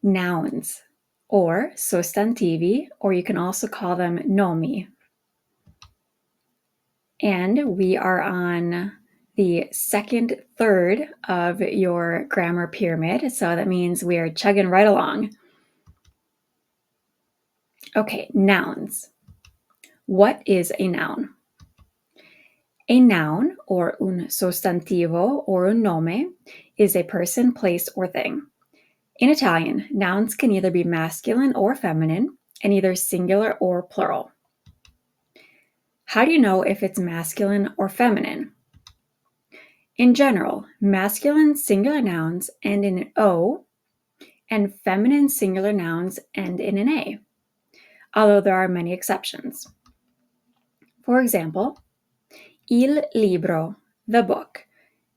nouns, or sostantivi, or you can also call them nomi. And we are on the second third of your grammar pyramid, so that means we are chugging right along. Okay, nouns. What is a noun? A noun, or un sostantivo or un nome, is a person, place, or thing. In Italian, nouns can either be masculine or feminine, and either singular or plural. How do you know if it's masculine or feminine? In general, masculine singular nouns end in an O, and feminine singular nouns end in an A, although there are many exceptions. For example, il libro, the book,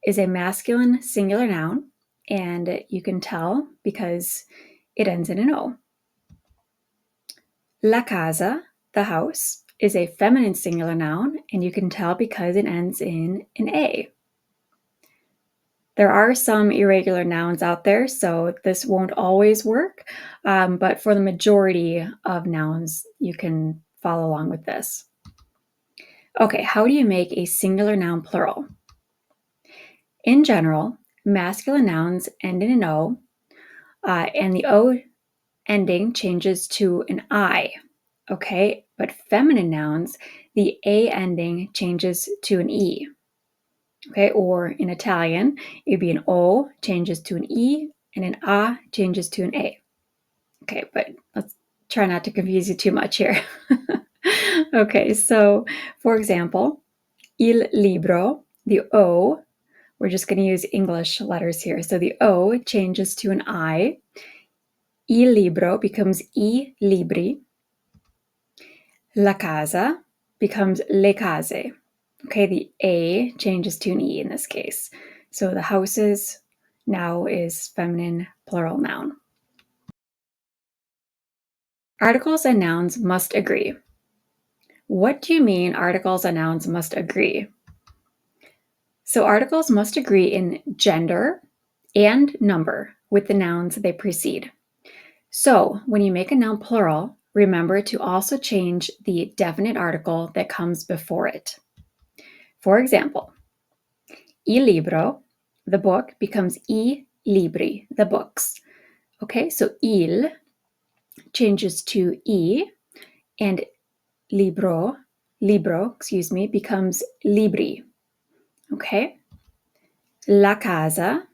is a masculine singular noun, and you can tell because it ends in an O. La casa, the house, is a feminine singular noun, and you can tell because it ends in an A. There are some irregular nouns out there, so this won't always work, but for the majority of nouns, you can follow along with this. Okay, how do you make a singular noun plural? In general, masculine nouns end in an O, and the O ending changes to an I, okay? But feminine nouns, the A ending changes to an E, okay? Or in Italian, it'd be an O changes to an E, and an A changes to an A. Okay, but let's try not to confuse you too much here. Okay, so for example, il libro, the O, we're just going to use English letters here. So the O changes to an I. Il libro becomes I libri. La casa becomes le case. Okay, the A changes to an E in this case. So the houses now is feminine plural noun. Articles and nouns must agree. What do you mean articles and nouns must agree? So articles must agree in gender and number with the nouns they precede. So when you make a noun plural, remember to also change the definite article that comes before it. For example, il libro, the book, becomes I libri, the books. Okay, so il changes to I, and libro, becomes libri. Okay, la casa,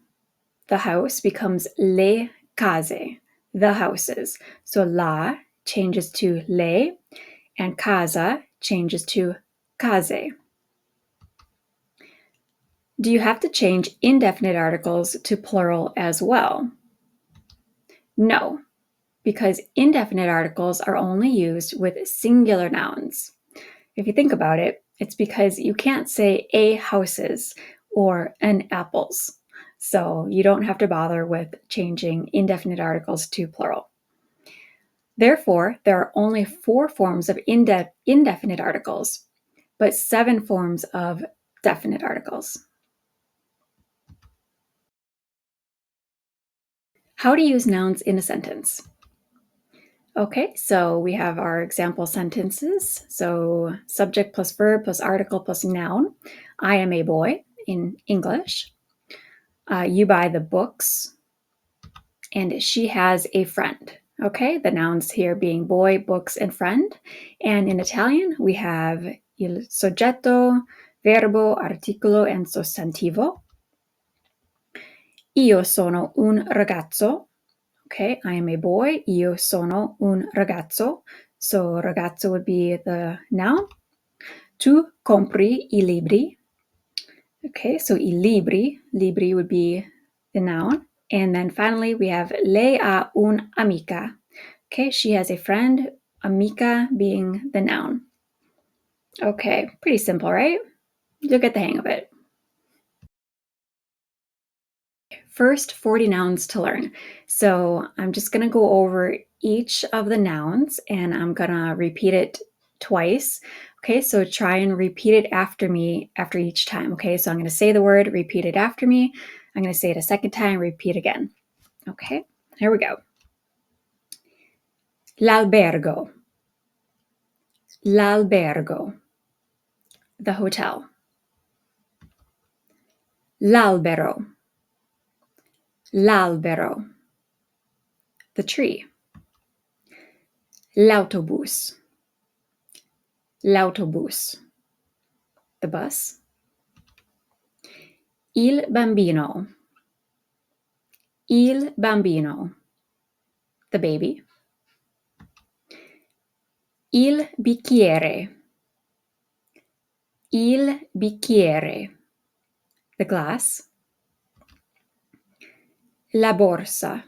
the house, becomes le case, the houses. So la changes to le, and casa changes to case. Do you have to change indefinite articles to plural as well? No, because indefinite articles are only used with singular nouns. If you think about it, it's because you can't say a houses or an apples. So you don't have to bother with changing indefinite articles to plural. Therefore, there are only 4 forms of indefinite articles, but 7 forms of definite articles. How to use nouns in a sentence. Okay, so we have our example sentences. So subject plus verb plus article plus noun. I am a boy in English. You buy the books, and she has a friend. Okay, the nouns here being boy, books, and friend. And in Italian, we have il soggetto, verbo, articolo, and sostantivo. Io sono un ragazzo. Okay, I am a boy. Io sono un ragazzo. So ragazzo would be the noun. Tu compri I libri. Okay, so I libri. Libri would be the noun. And then finally, we have lei ha un'amica. Okay, she has a friend. Amica being the noun. Okay, pretty simple, right? You'll get the hang of it. First, 40 nouns to learn. So I'm just going to go over each of the nouns, and I'm going to repeat it twice. Okay, so try and repeat it after me after each time. Okay, so I'm going to say the word, repeat it after me. I'm going to say it a second time, repeat again. Okay, here we go. L'albergo. L'albergo. The hotel. L'albero. L'albero. The tree. L'autobus. L'autobus. The bus. Il bambino. Il bambino. The baby. Il bicchiere. Il bicchiere. The glass. La borsa.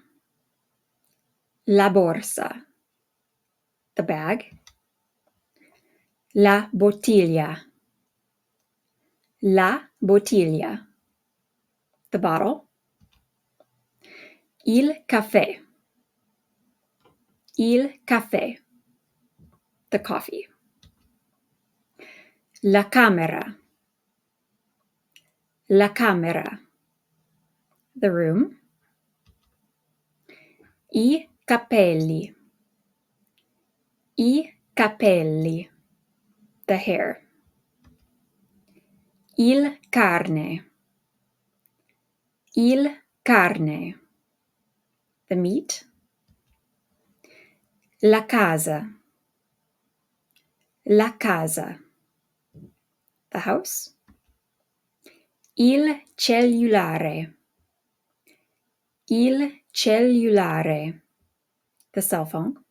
La borsa. The bag. La bottiglia. La bottiglia. The bottle. Il caffè. Il caffè. The coffee. La camera. La camera. The room. I capelli. I capelli. The hair. Il carne. Il carne. The meat. La casa. La casa. The house. Il cellulare. Il cellulare. The cell phone.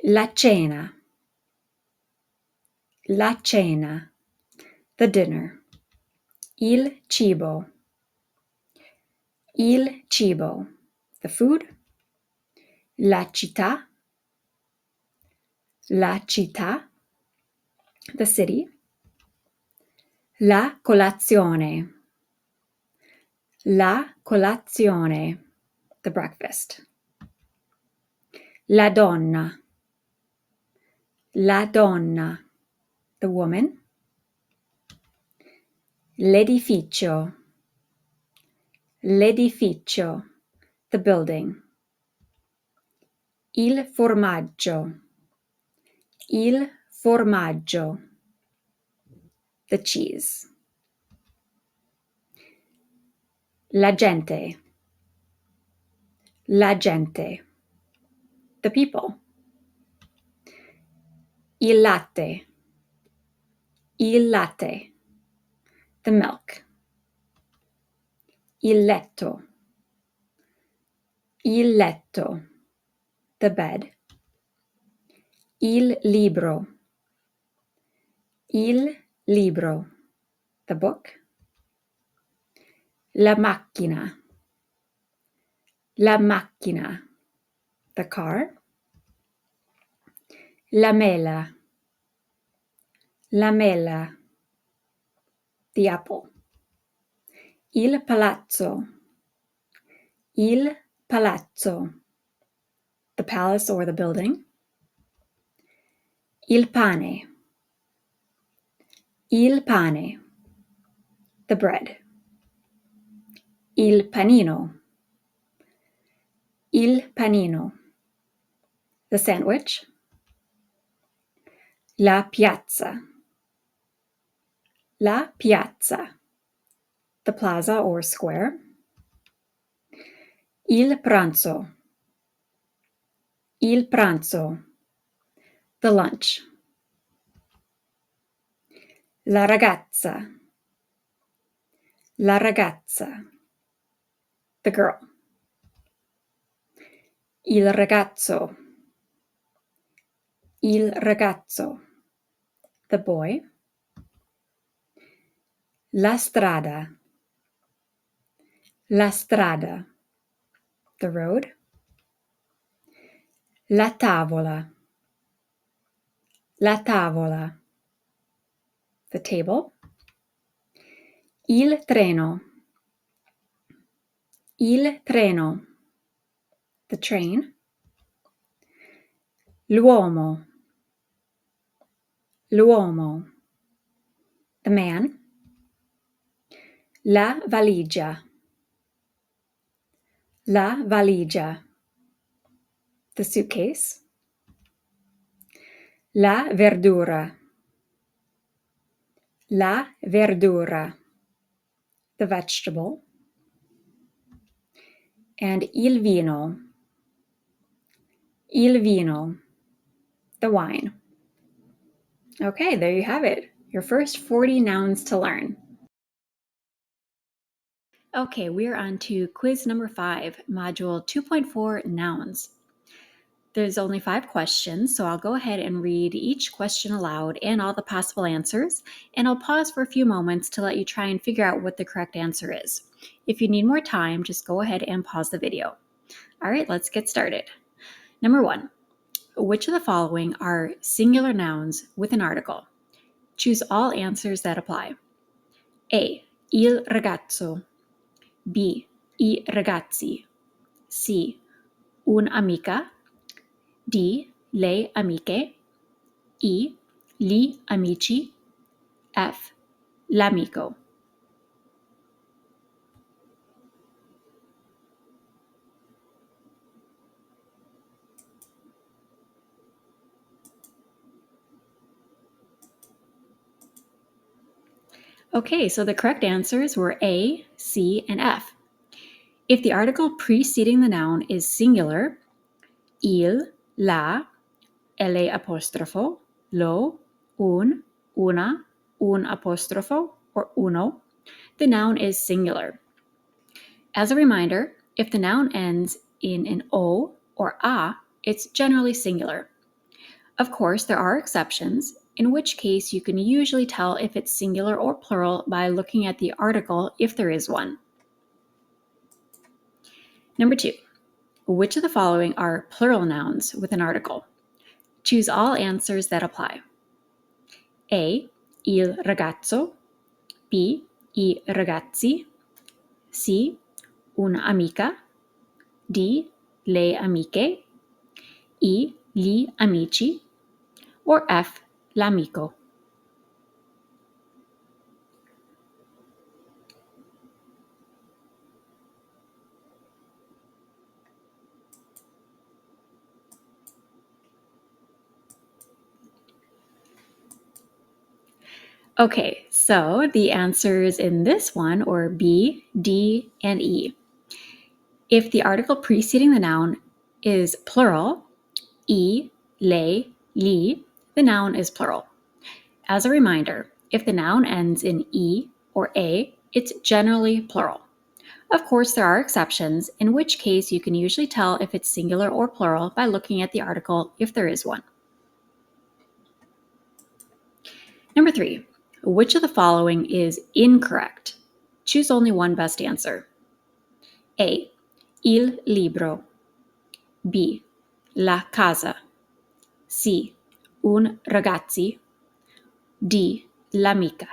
La cena. La cena. The dinner. Il cibo. Il cibo. The food. La città. La città. The city. La colazione. La colazione. The breakfast. La donna. La donna. The woman. L'edificio. L'edificio. The building. Il formaggio. Il formaggio. The cheese. La gente. La gente. The people. Il latte. Il latte. The milk. Il letto. Il letto. The bed. Il libro. Il libro. The book. La macchina. La macchina. The car. La mela. La mela. The apple. Il palazzo. Il palazzo. The palace or the building. Il pane. Il pane. The bread. Il panino. Il panino. The sandwich. La piazza. La piazza. The plaza or square. Il pranzo. Il pranzo. The lunch. La ragazza. La ragazza. The girl. Il ragazzo. Il ragazzo. The boy. La strada. La strada. The road. La tavola. La tavola. The table. Il treno. Il treno. The train. L'uomo. L'uomo. The man. La valigia. La valigia. the suitcase. La verdura. La verdura, the vegetable. And il vino. Il vino, the wine. Okay, there you have it. Your first 40 nouns to learn. Okay, we're on to quiz number 5, module 2.4, nouns. There's only 5 questions, so I'll go ahead and read each question aloud and all the possible answers, and I'll pause for a few moments to let you try and figure out what the correct answer is. If you need more time, just go ahead and pause the video. All right, let's get started. Number 1, which of the following are singular nouns with an article? Choose all answers that apply. A. Il ragazzo. B. I ragazzi. C. Un'amica. D. Le amiche. E. Gli amici. F. L'amico. Okay, so the correct answers were A, C, and F. If the article preceding the noun is singular, il, la, le apostrofo, lo, un, una, un apostrofo, or uno, the noun is singular. As a reminder, if the noun ends in an o or a, it's generally singular. Of course, there are exceptions, in which case you can usually tell if it's singular or plural by looking at the article if there is one. Number 2, which of the following are plural nouns with an article? Choose all answers that apply. A. Il ragazzo. B. I ragazzi. C. Un'amica. D. Le amiche. E. Gli amici. Or F. L'amico. Okay, so the answers in this one are B, D, and E. If the article preceding the noun is plural, E, le, li, the noun is plural. As a reminder, if the noun ends in E or A, it's generally plural. Of course, there are exceptions, in which case you can usually tell if it's singular or plural by looking at the article if there is one. Number 3, which of the following is incorrect? Choose only one best answer. A. Il libro. B. La casa. C. Un ragazzi. D. L'amica.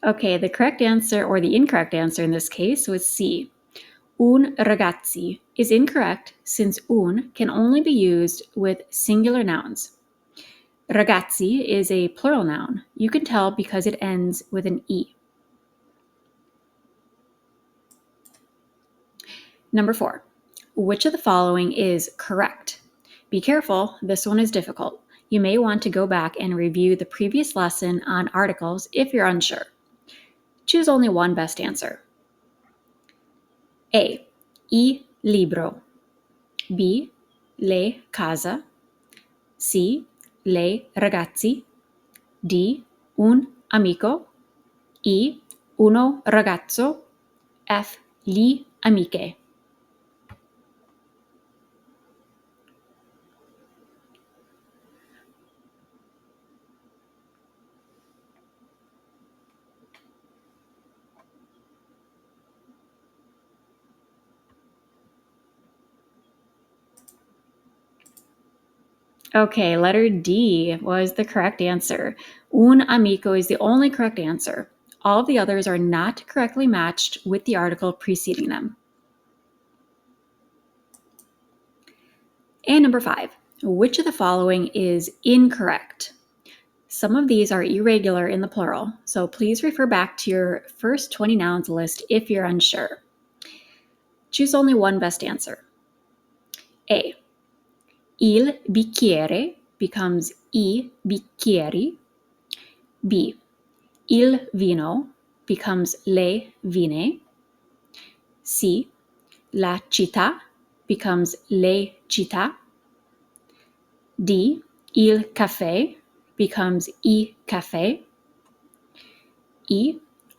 Okay, the correct answer, or the incorrect answer in this case, was C. Un ragazzi is incorrect since un can only be used with singular nouns. Ragazzi is a plural noun. You can tell because it ends with an E. Number 4, which of the following is correct? Be careful, this one is difficult. You may want to go back and review the previous lesson on articles if you're unsure. Choose only one best answer. A. I libro. B. Le casa. C. Le ragazzi. D. Un amico. E. Uno ragazzo. F. Gli amiche. Okay, letter D was the correct answer. Un amico is the only correct answer. All of the others are not correctly matched with the article preceding them. And number 5, which of the following is incorrect? Some of these are irregular in the plural, so please refer back to your first 20 nouns list if you're unsure. Choose only one best answer. A. Il bicchiere becomes I bicchieri. B. Il vino becomes le vine. C. La città becomes le città. D. Il caffè becomes I caffè. E.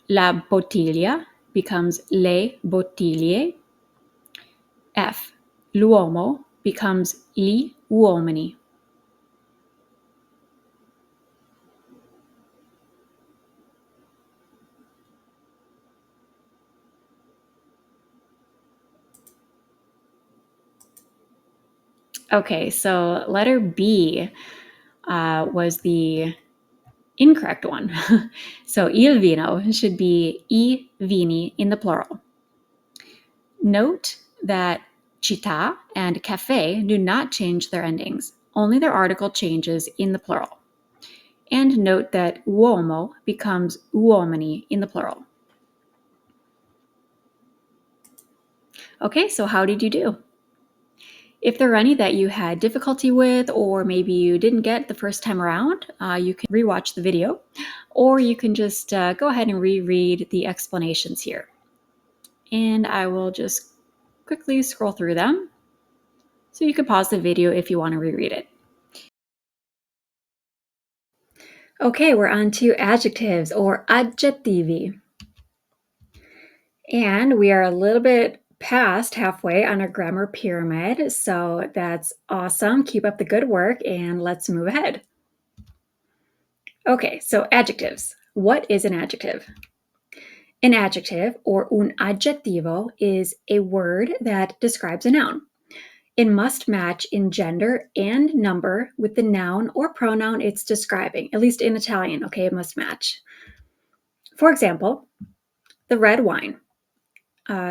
La bottiglia becomes le bottiglie. F. L'uomo becomes gli uomini. Okay, so letter B was the incorrect one. So il vino should be I vini in the plural. Note that città and caffè do not change their endings, only their article changes in the plural. And note that uomo becomes uomini in the plural. Okay, so how did you do? If there are any that you had difficulty with, or maybe you didn't get the first time around, you can rewatch the video, or you can just go ahead and reread the explanations here. And I will just quickly scroll through them. So you can pause the video if you want to reread it. Okay, we're on to adjectives or aggettivi. And we are a little bit past halfway on our grammar pyramid, so that's awesome. Keep up the good work and let's move ahead. Okay, so adjectives. What is an adjective? An adjective, or un aggettivo, is a word that describes a noun. It must match in gender and number with the noun or pronoun it's describing, at least in Italian, okay, it must match. For example, the red wine.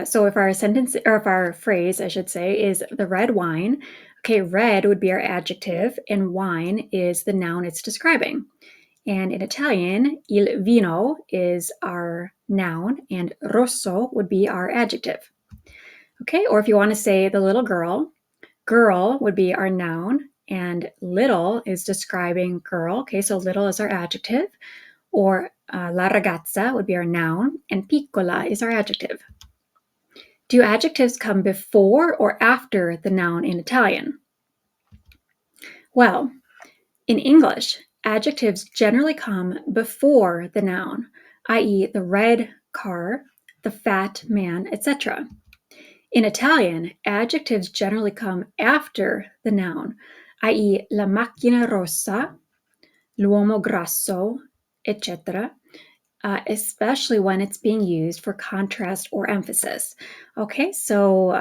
So if our sentence, or if our phrase, I should say, is the red wine, okay, red would be our adjective and wine is the noun it's describing. And in Italian, il vino is our noun and rosso would be our adjective. Okay, or if you want to say the little girl, girl would be our noun and little is describing girl. Okay, so little is our adjective. Or la ragazza would be our noun and piccola is our adjective. Do adjectives come before or after the noun in Italian? Well, in English, adjectives generally come before the noun, i.e., the red car, the fat man, etc. In Italian, adjectives generally come after the noun, i.e., la macchina rossa, l'uomo grasso, etc., especially when it's being used for contrast or emphasis. Okay, so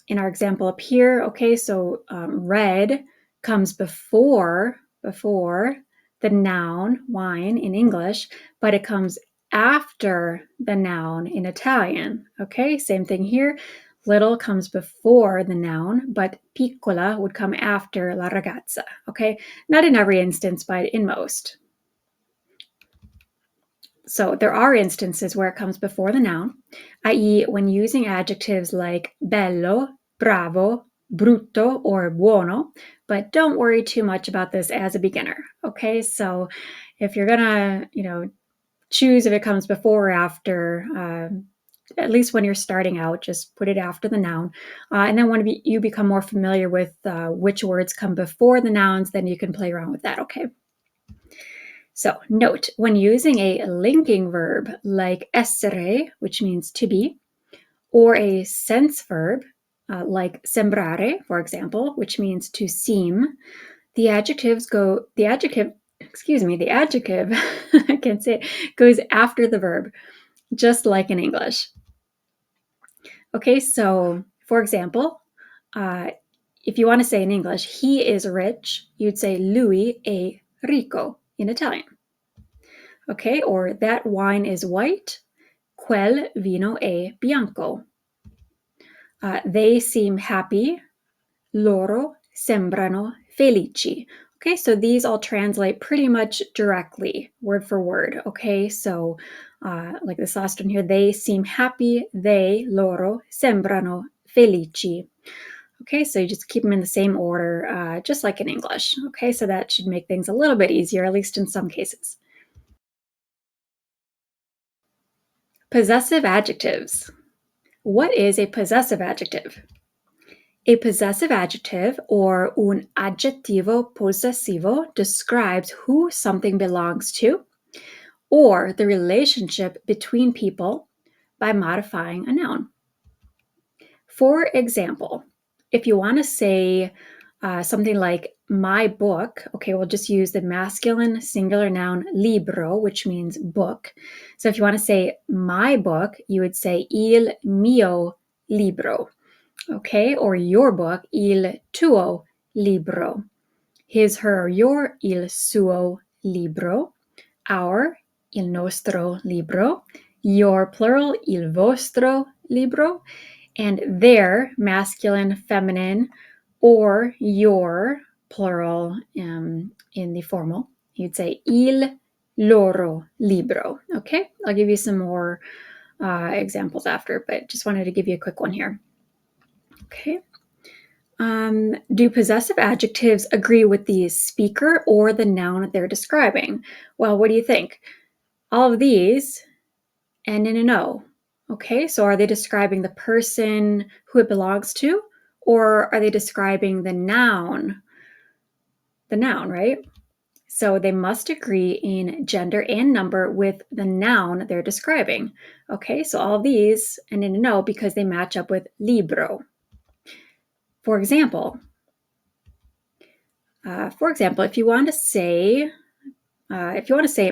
in our example up here, okay, so red comes before the noun wine in English, but it comes after the noun in Italian. Okay, same thing here. Little comes before the noun, but piccola would come after la ragazza. Okay, not in every instance, but in most. So there are instances where it comes before the noun, i.e., when using adjectives like bello, bravo, brutto, or buono, but don't worry too much about this as a beginner. Okay, so if you're gonna, choose if it comes before or after, at least when you're starting out, just put it after the noun. And then when you become more familiar with which words come before the nouns, then you can play around with that, okay? So note, when using a linking verb like essere, which means to be, or a sense verb like sembrare, for example, which means to seem, the adjective, I can't say it, goes after the verb, just like in English. Okay, so for example, if you want to say in English, he is rich, you'd say lui è ricco in Italian. Okay, or that wine is white, quel vino è bianco. They seem happy, loro sembrano felici. Okay, so these all translate pretty much directly, word for word. Okay, so like this last one here, they seem happy, loro, sembrano felici. Okay, so you just keep them in the same order, just like in English. Okay, so that should make things a little bit easier, at least in some cases. Possessive adjectives. What is a possessive adjective? A possessive adjective, or un aggettivo possessivo, describes who something belongs to or the relationship between people by modifying a noun. For example, if you want to say something like my book, okay, we'll just use the masculine singular noun libro, which means book. So if you want to say my book, you would say il mio libro, okay, or your book, il tuo libro. His, her, your, il suo libro. Our, il nostro libro. Your, plural, il vostro libro. And their, masculine, feminine, or your, plural, in the formal. You'd say il loro libro. Okay, I'll give you some more examples after, but just wanted to give you a quick one here. Okay. Do possessive adjectives agree with the speaker or the noun they're describing? Well, what do you think? All of these end in an O. Okay, so are they describing the person who it belongs to, or are they describing the noun? The noun, right? So they must agree in gender and number with the noun they're describing. Okay, so all of these end in an O because they match up with libro. For example, if you want to say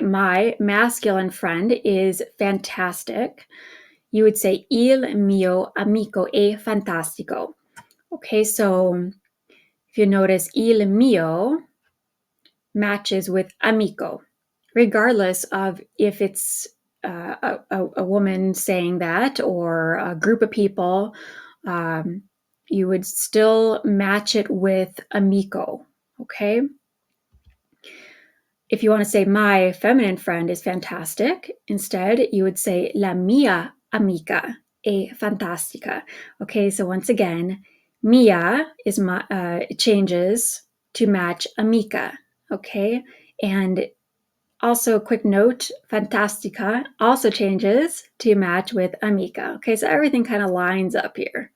my masculine friend is fantastic, you would say il mio amico è fantastico. Okay, so if you notice, il mio matches with amico, regardless of if it's a woman saying that or a group of people. You would still match it with amico. Okay. If you want to say my feminine friend is fantastic, instead you would say la mia amica è fantastica. Okay, so once again, mia is it changes to match amica. Okay, and also a quick note, fantastica also changes to match with amica. Okay, so everything kind of lines up here.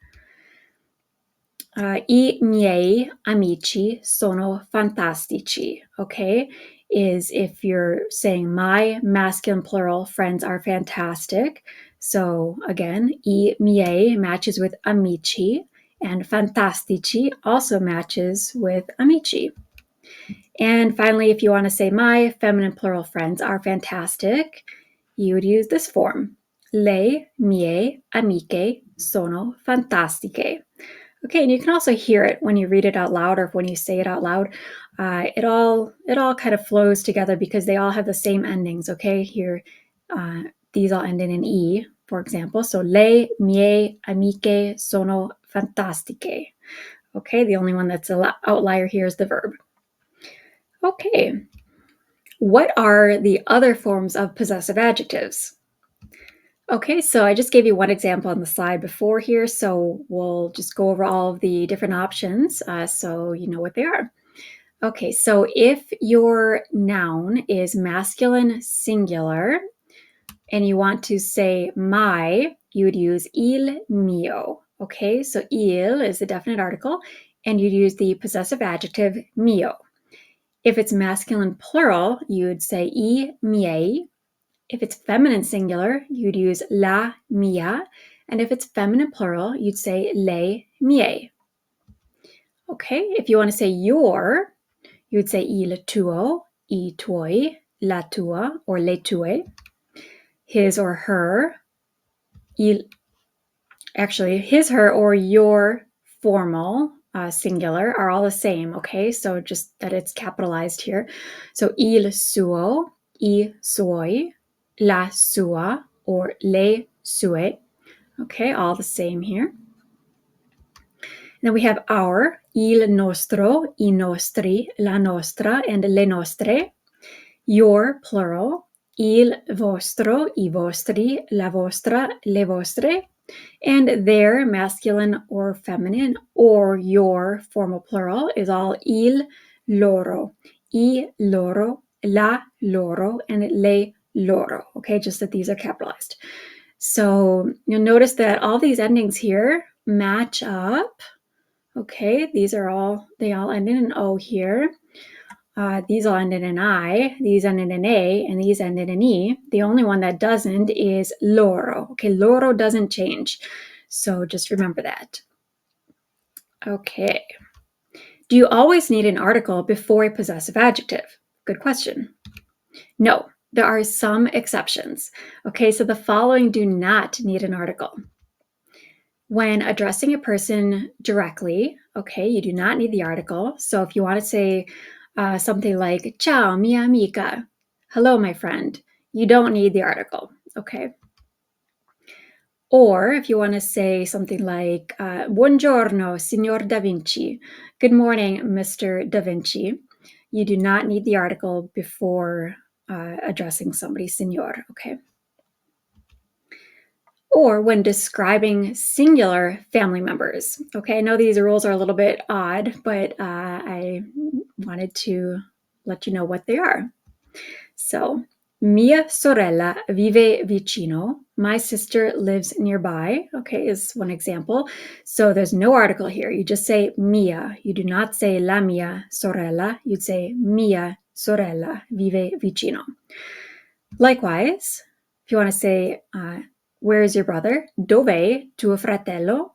I miei amici sono fantastici, okay? Is if you're saying my masculine plural friends are fantastic. So again, I miei matches with amici, and fantastici also matches with amici. And finally, if you want to say my feminine plural friends are fantastic, you would use this form. Le mie amiche sono fantastiche. Okay, and you can also hear it when you read it out loud or when you say it out loud. It all kind of flows together because they all have the same endings. Okay, here these all end in an e, for example. So le mie amiche sono fantastiche. Okay, the only one that's an outlier here is the verb. Okay, what are the other forms of possessive adjectives? Okay, so I just gave you one example on the slide before here, so we'll just go over all of the different options so you know what they are. Okay, so if your noun is masculine singular and you want to say my, you would use il mio. Okay, so il is the definite article and you'd use the possessive adjective mio. If it's masculine plural, you would say I miei. If it's feminine singular, you'd use la mia. And if it's feminine plural, you'd say le mie. Okay, if you want to say your, you would say il tuo, I tuoi, la tua, or le tue. His or her, his, her, or your formal singular are all the same, okay? So just that it's capitalized here. So il suo, I suoi, la sua, or le sue. Okay, all the same here. Then we have our, il nostro, i nostri, la nostra, and le nostre. Your, plural, il vostro, i vostri, la vostra, le vostre. And their, masculine or feminine, or your, formal plural, is all il, loro, i, loro, la, loro, and le, loro. Okay, just that these are capitalized. So you'll notice that all these endings here match up. Okay, they all end in an O here. These all end in an I, these end in an A, and these end in an E. The only one that doesn't is loro. Okay, loro doesn't change. So just remember that. Okay. Do you always need an article before a possessive adjective? Good question. No, there are some exceptions. Okay, so the following do not need an article. When addressing a person directly, okay, you do not need the article. So if you want to say something like, ciao, mia amica, hello, my friend, you don't need the article, okay? Or if you want to say something like, buongiorno, signor Da Vinci, good morning, Mr. Da Vinci, you do not need the article before addressing somebody, signor, okay? Or when describing singular family members. Okay, I know these rules are a little bit odd, but I wanted to let you know what they are. So, mia sorella vive vicino. My sister lives nearby, okay, is one example. So there's no article here. You just say mia. You do not say la mia sorella. You'd say mia sorella vive vicino. Likewise, if you want to say, where is your brother? Dove tuo fratello?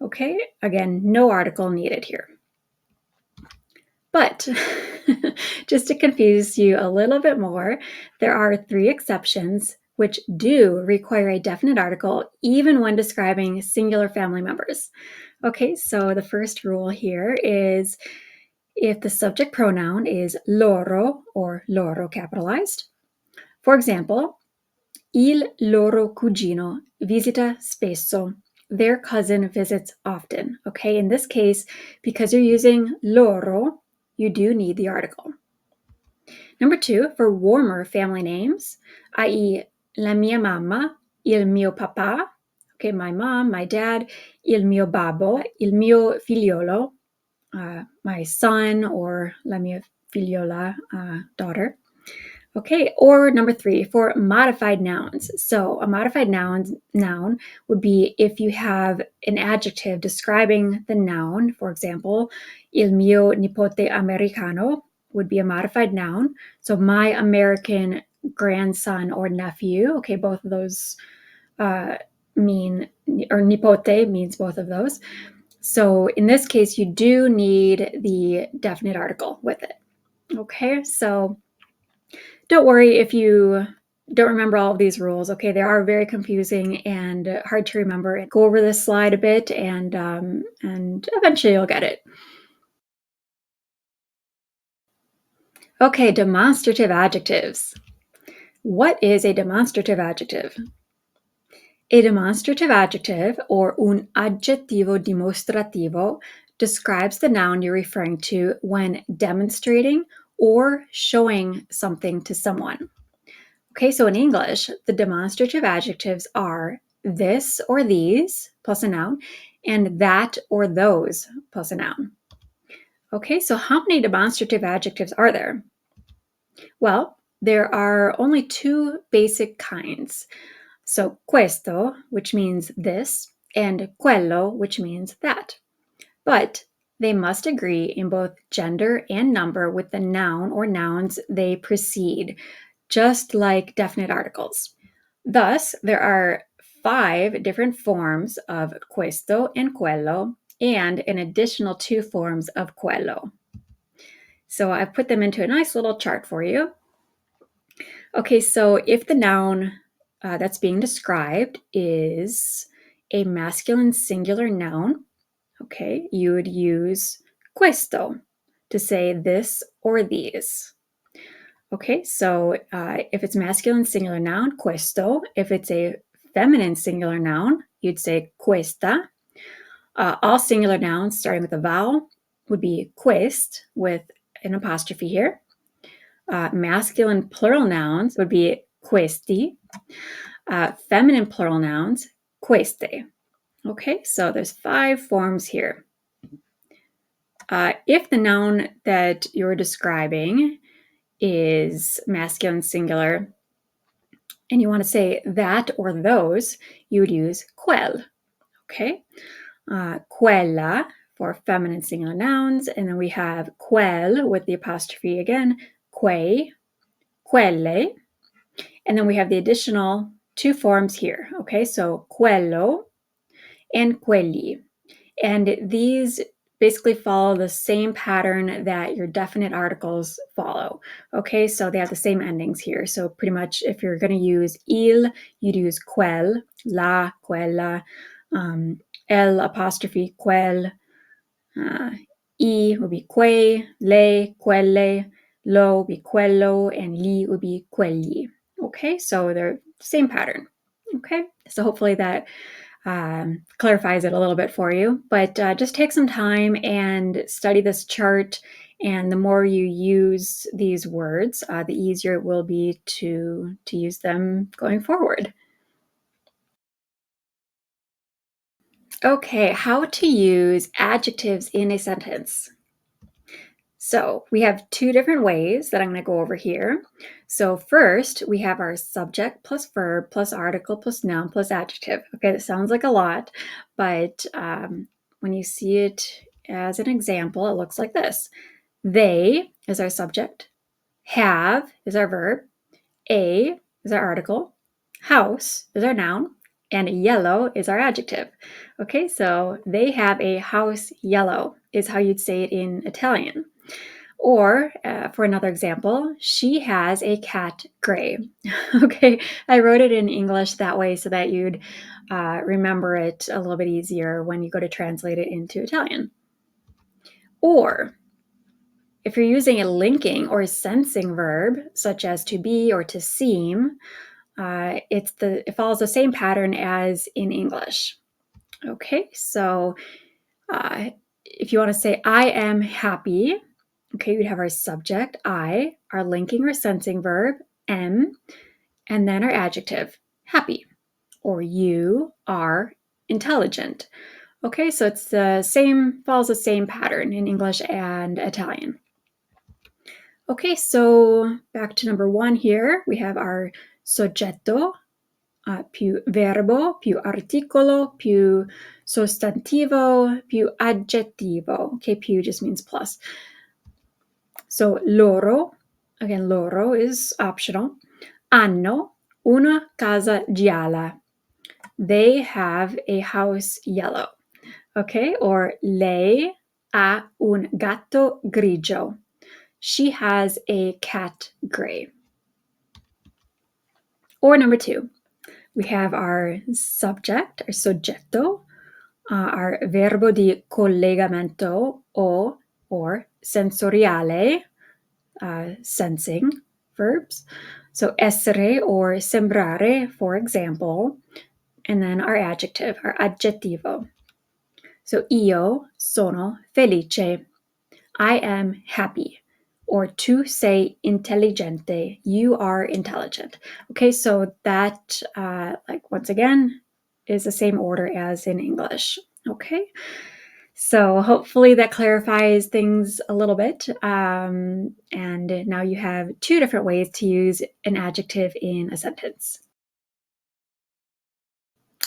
Okay, again, no article needed here. But just to confuse you a little bit more, there are 3 exceptions which do require a definite article even when describing singular family members. Okay, so the first rule here is if the subject pronoun is loro or loro capitalized. For example, il loro cugino visita spesso. Their cousin visits often. Okay, in this case, because you're using loro, you do need the article. Number 2, for warmer family names, i.e. la mia mamma, il mio papà, okay, my mom, my dad, il mio babbo, il mio figliolo, my son, or la mia figliola, daughter. Okay, or number 3, for modified nouns. So a modified noun would be if you have an adjective describing the noun. For example, il mio nipote americano would be a modified noun. So my American grandson or nephew, okay, both of those mean, or nipote means both of those. So in this case, you do need the definite article with it. Okay, so don't worry if you don't remember all of these rules. Okay, they are very confusing and hard to remember. Go over this slide a bit, and eventually you'll get it. Okay, demonstrative adjectives. What is a demonstrative adjective? A demonstrative adjective, or un aggettivo dimostrativo, describes the noun you're referring to when demonstrating or showing something to someone. Okay, so in English, the demonstrative adjectives are this or these plus a noun, and that or those plus a noun. Okay, so how many demonstrative adjectives are there? Well, there are only 2 basic kinds. So questo, which means this, and quello, which means that. But they must agree in both gender and number with the noun or nouns they precede, just like definite articles. Thus, there are 5 different forms of questo and quello, and an additional 2 forms of quello. So I've put them into a nice little chart for you. Okay, so if the noun that's being described is a masculine singular noun, okay, you would use questo to say this or these. Okay, so if it's masculine singular noun, questo. If it's a feminine singular noun, you'd say questa. All singular nouns starting with a vowel would be quest with an apostrophe here. Masculine plural nouns would be questi. Feminine plural nouns, queste. Okay, so there's 5 forms here. If the noun that you're describing is masculine singular and you want to say that or those, you would use quel. Okay, quella for feminine singular nouns, and then we have quel with the apostrophe again, quei, quelle, and then we have the additional 2 forms here. Okay, so quello and quelli. And these basically follow the same pattern that your definite articles follow. Okay, so they have the same endings here. So pretty much if you're going to use il, you'd use quel, la, quella, el apostrophe quel, I would be quei, le, quelle, lo would be quello, and li would be quelli. Okay, so they're same pattern. Okay, so hopefully that clarifies it a little bit for you. But just take some time and study this chart. And the more you use these words, the easier it will be to use them going forward. Okay, how to use adjectives in a sentence. So we have 2 different ways that I'm going to go over here. So first, we have our subject plus verb plus article plus noun plus adjective. Okay, that sounds like a lot, but when you see it as an example, it looks like this. They is our subject. Have is our verb. A is our article. House is our noun. And yellow is our adjective. Okay, so they have a house yellow is how you'd say it in Italian. Or for another example, she has a cat gray. Okay, I wrote it in English that way so that you'd remember it a little bit easier when you go to translate it into Italian. Or if you're using a linking or a sensing verb, such as to be or to seem, it follows the same pattern as in English. Okay, so if you want to say, I am happy, okay, we'd have our subject, I, our linking or sensing verb, am, and then our adjective, happy, or you are intelligent. Okay, so it's the same, follows the same pattern in English and Italian. Okay, so back to number 1 here, we have our soggetto, più verbo, più articolo, più sostantivo, più aggettivo. Okay, più just means plus. So loro, again, loro is optional, hanno una casa gialla. They have a house yellow. Okay, or lei ha un gatto grigio. She has a cat gray. Or number 2, we have our subject, our soggetto, our verbo di collegamento or sensoriale, sensing verbs. So essere or sembrare, for example, and then our adjective, our aggettivo. So io sono felice. I am happy. Or to say intelligente, you are intelligent. Okay, so that, once again, is the same order as in English. Okay, so hopefully that clarifies things a little bit. And now you have 2 different ways to use an adjective in a sentence.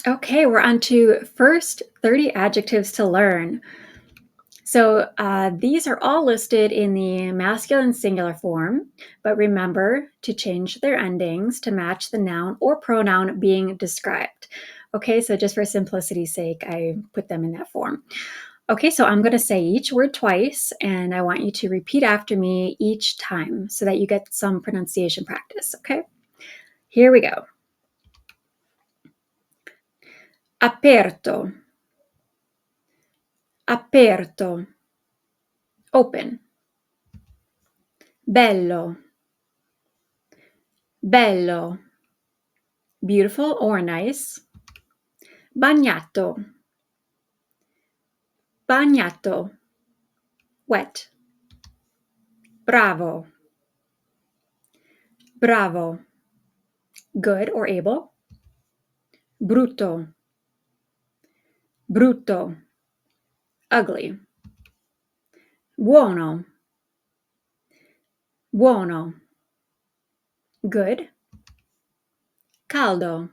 Okay, we're on to first 30 adjectives to learn. So these are all listed in the masculine singular form, but remember to change their endings to match the noun or pronoun being described. Okay, so just for simplicity's sake, I put them in that form. Okay, so I'm going to say each word twice, and I want you to repeat after me each time so that you get some pronunciation practice, okay? Here we go. Aperto. Aperto. Open. Bello. Bello. Beautiful or nice. Bagnato. bagnato, wet. Bravo, bravo, good or able. Brutto, brutto, ugly. Buono, buono, good. Caldo,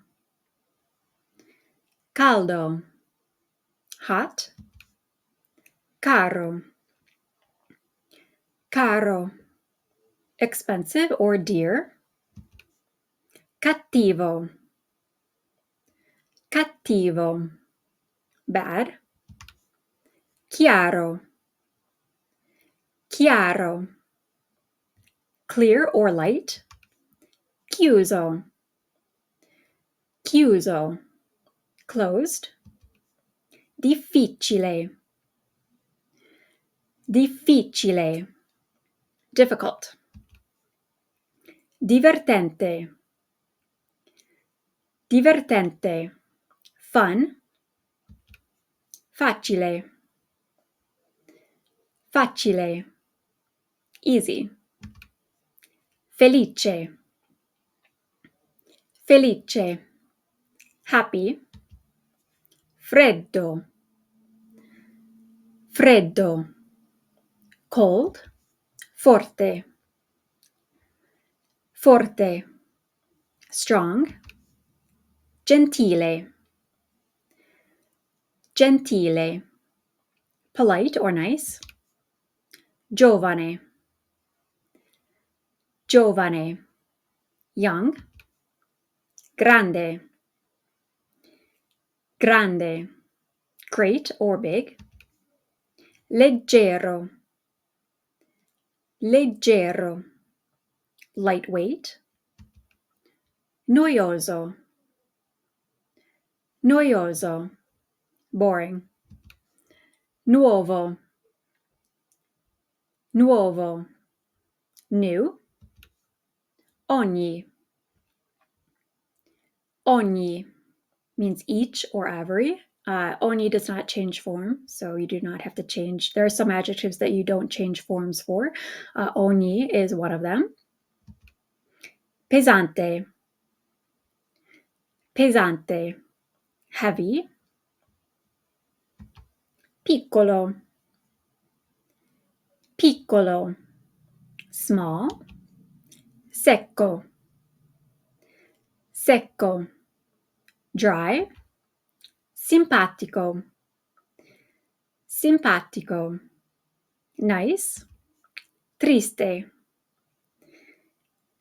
caldo, hot. Caro, caro, expensive or dear. Cattivo, cattivo, bad. Chiaro, chiaro, clear or light. Chiuso, chiuso, closed. Difficile, difficile, difficult. Divertente, divertente, fun. Facile, facile, easy. Felice, felice, happy. Freddo, freddo, cold. Forte, forte, strong. Gentile, gentile, polite or nice. Giovane, giovane, young. Grande, grande, great or big. Leggero, leggero, lightweight. Noioso, noioso, boring. Nuovo, nuovo, new. Ogni, ogni means each or every. Ogni does not change form, so you do not have to change. There are some adjectives that you don't change forms for. Ogni is one of them. Pesante, pesante, heavy. Piccolo, piccolo, small. Secco, secco, dry. Simpatico, simpatico, nice. Triste,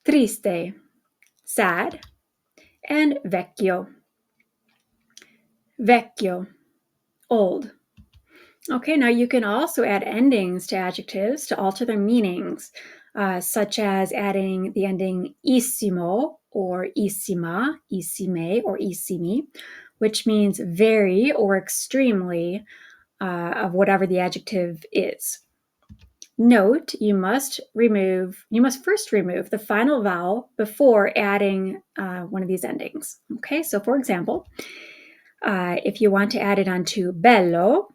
triste, sad. And vecchio, vecchio, old. Okay, now you can also add endings to adjectives to alter their meanings, such as adding the ending issimo or issima, issime or issimi, which means very or extremely of whatever the adjective is. Note, you must first remove the final vowel before adding one of these endings. Okay, so for example, if you want to add it onto bello,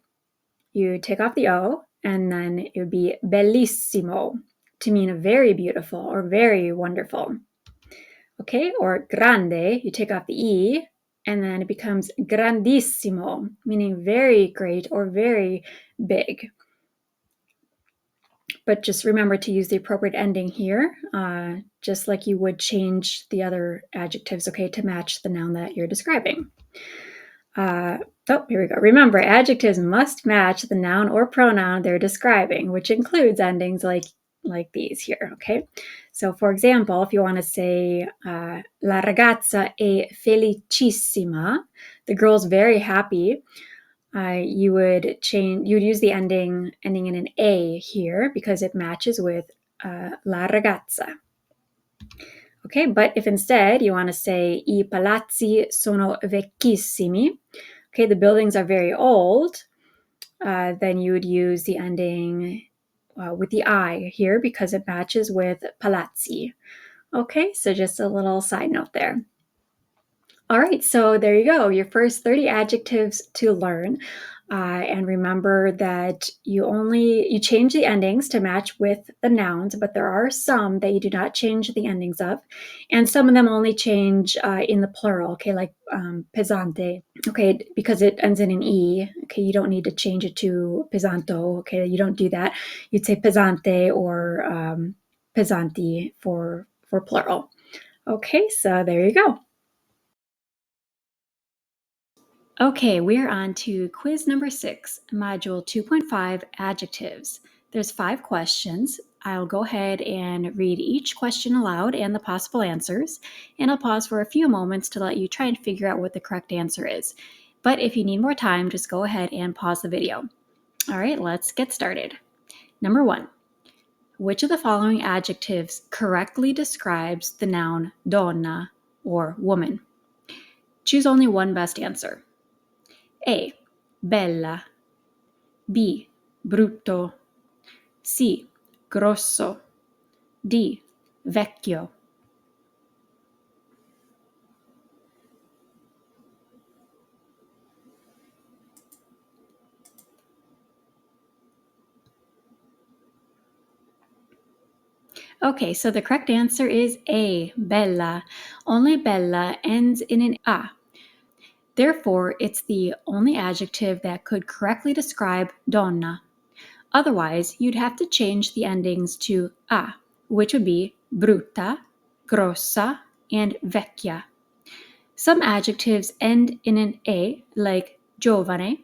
you take off the O, and then it would be bellissimo to mean very beautiful or very wonderful. Okay, or grande, you take off the E, and then it becomes grandissimo, meaning very great or very big. But just remember to use the appropriate ending here, just like you would change the other adjectives, okay, to match the noun that you're describing. Here we go. Remember, adjectives must match the noun or pronoun they're describing, which includes endings like these here, okay? So, for example, if you want to say, la ragazza è felicissima, the girl's very happy, you would use the ending in an A here because it matches with la ragazza. Okay, but if instead you want to say I palazzi sono vecchissimi, okay, the buildings are very old, then you would use the ending with the I here because it matches with palazzi. Okay, so just a little side note there. All right, so there you go, your first 30 adjectives to learn. And remember that you change the endings to match with the nouns, but there are some that you do not change the endings of, and some of them only change in the plural. Okay, like pesante. Okay, because it ends in an e. Okay, you don't need to change it to pesanto. Okay, you don't do that. You'd say pesante or pesanti for plural. Okay, so there you go. Okay, we're on to quiz number 6, module 2.5, adjectives. There's 5 questions. I'll go ahead and read each question aloud and the possible answers, and I'll pause for a few moments to let you try and figure out what the correct answer is. But if you need more time, just go ahead and pause the video. All right, let's get started. Number 1. Which of the following adjectives correctly describes the noun donna, or woman? Choose only one best answer. A. Bella. B. Brutto. C. Grosso. D. Vecchio. Okay, so the correct answer is A. Bella. Only Bella ends in an A. Therefore, it's the only adjective that could correctly describe donna. Otherwise, you'd have to change the endings to A, which would be brutta, grossa, and vecchia. Some adjectives end in an A, like giovane.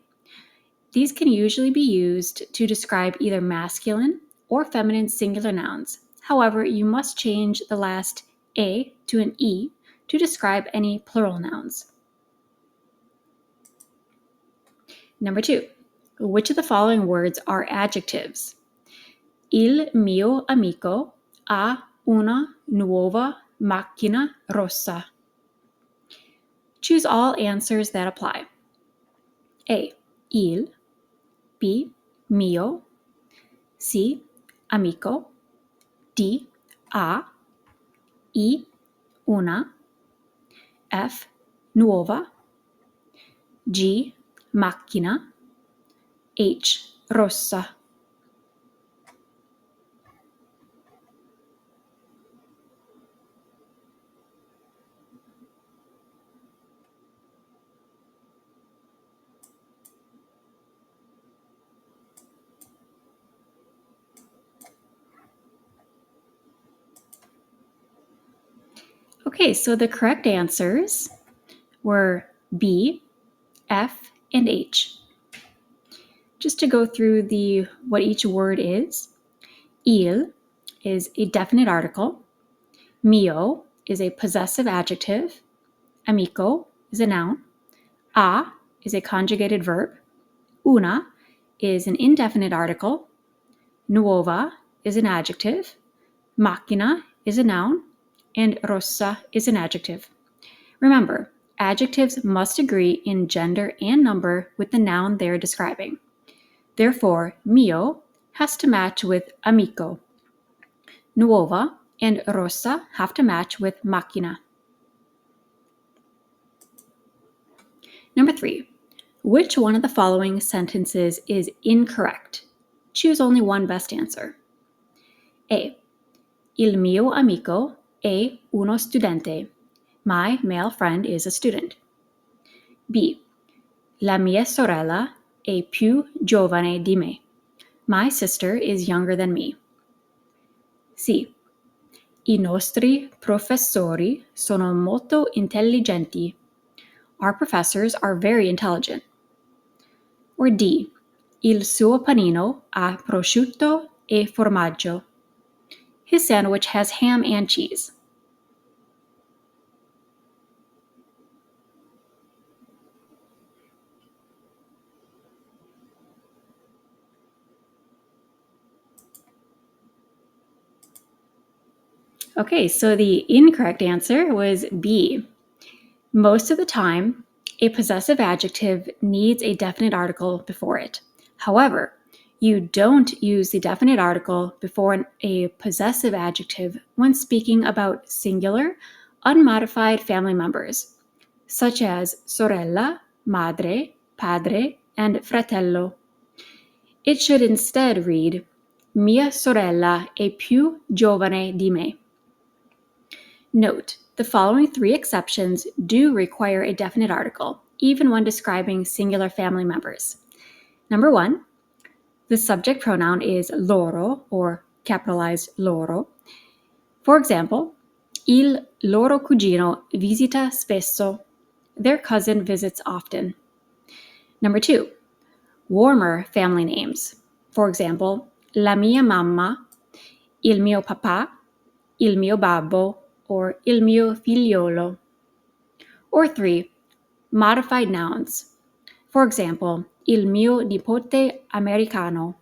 These can usually be used to describe either masculine or feminine singular nouns. However, you must change the last A to an E to describe any plural nouns. Number 2. Which of the following words are adjectives? Il mio amico ha una nuova macchina rossa. Choose all answers that apply. A. Il. B. Mio. C. Amico. D. A. I. Una. F. Nuova. G. Macchina. H. Rossa. Okay, so the correct answers were B, F, and H. Just to go through what each word is. Il is a definite article. Mio is a possessive adjective. Amico is a noun. A is a conjugated verb. Una is an indefinite article. Nuova is an adjective. Macchina is a noun. And rossa is an adjective. Remember, adjectives must agree in gender and number with the noun they're describing. Therefore, mio has to match with amico. Nuova and rossa have to match with macchina. Number 3. Which one of the following sentences is incorrect? Choose only one best answer. A. Il mio amico è uno studente. My male friend is a student. B. La mia sorella è più giovane di me. My sister is younger than me. C. I nostri professori sono molto intelligenti. Our professors are very intelligent. Or D. Il suo panino ha prosciutto e formaggio. His sandwich has ham and cheese. Okay, so the incorrect answer was B. Most of the time, a possessive adjective needs a definite article before it. However, you don't use the definite article before a possessive adjective when speaking about singular, unmodified family members, such as sorella, madre, padre, and fratello. It should instead read, mia sorella è più giovane di me. Note, the following three exceptions do require a definite article, even when describing singular family members. Number one, the subject pronoun is loro, or capitalized loro. For example, il loro cugino visita spesso. Their cousin visits often. Number two, warmer family names. For example, la mia mamma, il mio papà, il mio babbo, or il mio figliolo. Or three, modified nouns. For example, il mio nipote americano.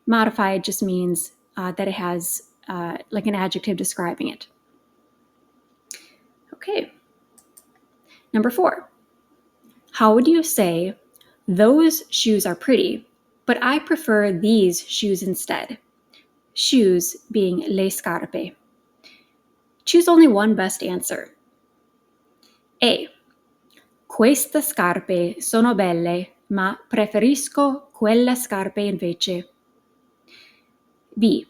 Modified just means that it has like an adjective describing it. Okay. Number four, how would you say, those shoes are pretty, but I prefer these shoes instead? Shoes being le scarpe. Choose only one best answer. A. Queste scarpe sono belle, ma preferisco quelle scarpe invece. B.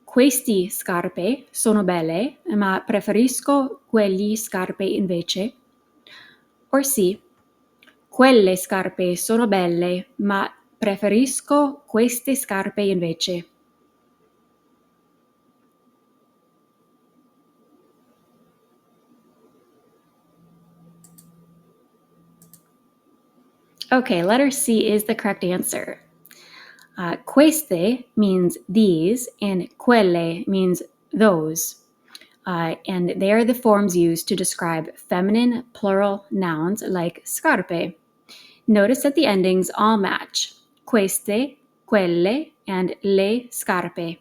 Questi scarpe sono belle, ma preferisco quegli scarpe invece. Or C. Quelle scarpe sono belle, ma preferisco queste scarpe invece. Okay, letter C is the correct answer. Queste means these, and quelle means those. And they are the forms used to describe feminine plural nouns like scarpe. Notice that the endings all match: queste, quelle, and le scarpe.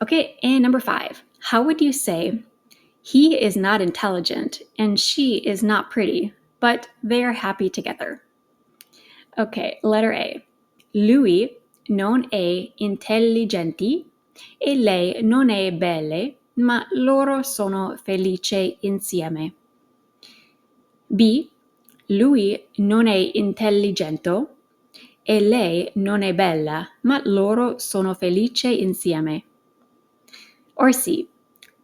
Okay, and number five, how would you say, he is not intelligent and she is not pretty, but they are happy together? Okay, letter A. Lui non è intelligenti e lei non è belle, ma loro sono felici insieme. B. Lui non è intelligente e lei non è bella, ma loro sono felici insieme. Or C.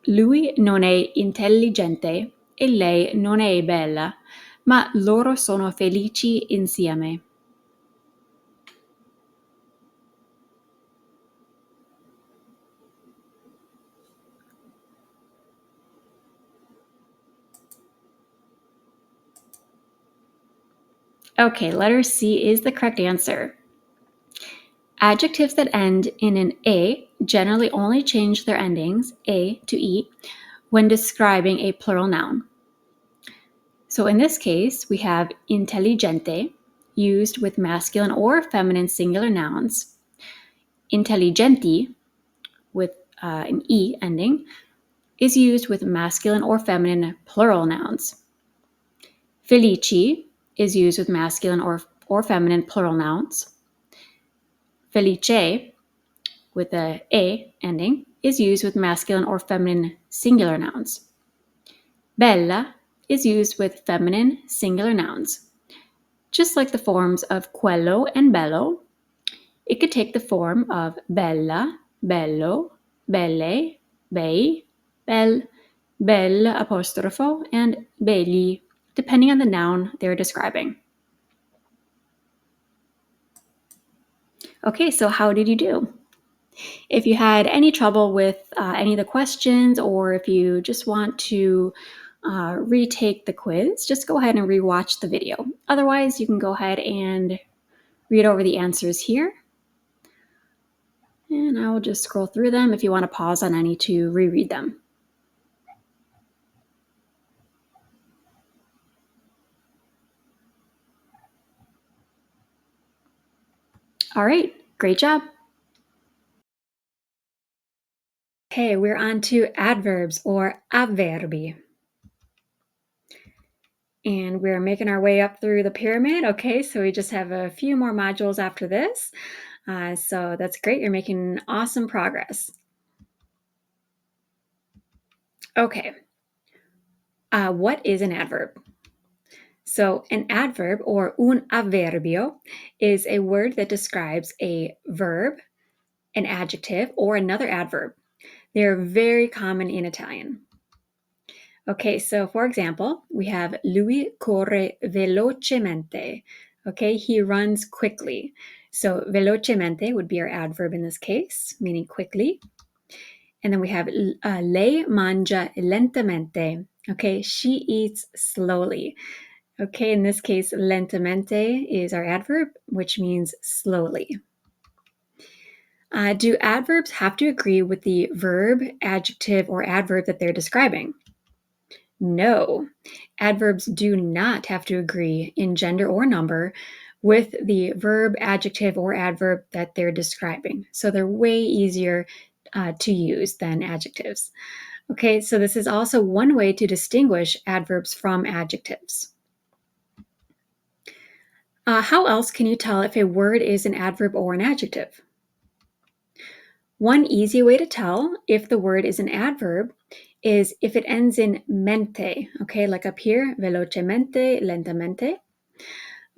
Lui non è intelligente e lei non è bella, ma loro sono felici insieme. Okay, letter C is the correct answer. Adjectives that end in an A generally only change their endings, A to E, when describing a plural noun. So in this case, we have intelligente, used with masculine or feminine singular nouns. Intelligenti, with an E ending, is used with masculine or feminine plural nouns. Felici is used with masculine or feminine plural nouns. Felice, with a ending, is used with masculine or feminine singular nouns. Bella is used with feminine singular nouns. Just like the forms of quello and bello, it could take the form of bella, bello, belle, bei, bel, belle apostrofo, and belli, depending on the noun they're describing. Okay, so how did you do? If you had any trouble with any of the questions, or if you just want to retake the quiz, just go ahead and rewatch the video. Otherwise, you can go ahead and read over the answers here. And I will just scroll through them if you want to pause on any to reread them. All right, great job. Okay, we're on to adverbs or avverbi. And we're making our way up through the pyramid. Okay, so we just have a few more modules after this. So that's great. You're making awesome progress. Okay. What is an adverb? So an adverb or un avverbio is a word that describes a verb, an adjective, or another adverb. They're very common in Italian. Okay, so for example, we have lui corre velocemente. Okay, he runs quickly. So velocemente would be our adverb in this case, meaning quickly. And then we have lei mangia lentamente. Okay, she eats slowly. Okay, in this case, lentamente is our adverb, which means slowly. Do adverbs have to agree with the verb, adjective, or adverb that they're describing? No, adverbs do not have to agree in gender or number with the verb, adjective, or adverb that they're describing. So they're way easier to use than adjectives. Okay, so this is also one way to distinguish adverbs from adjectives. How else can you tell if a word is an adverb or an adjective? One easy way to tell if the word is an adverb is if it ends in mente, okay, like up here, velocemente, lentamente,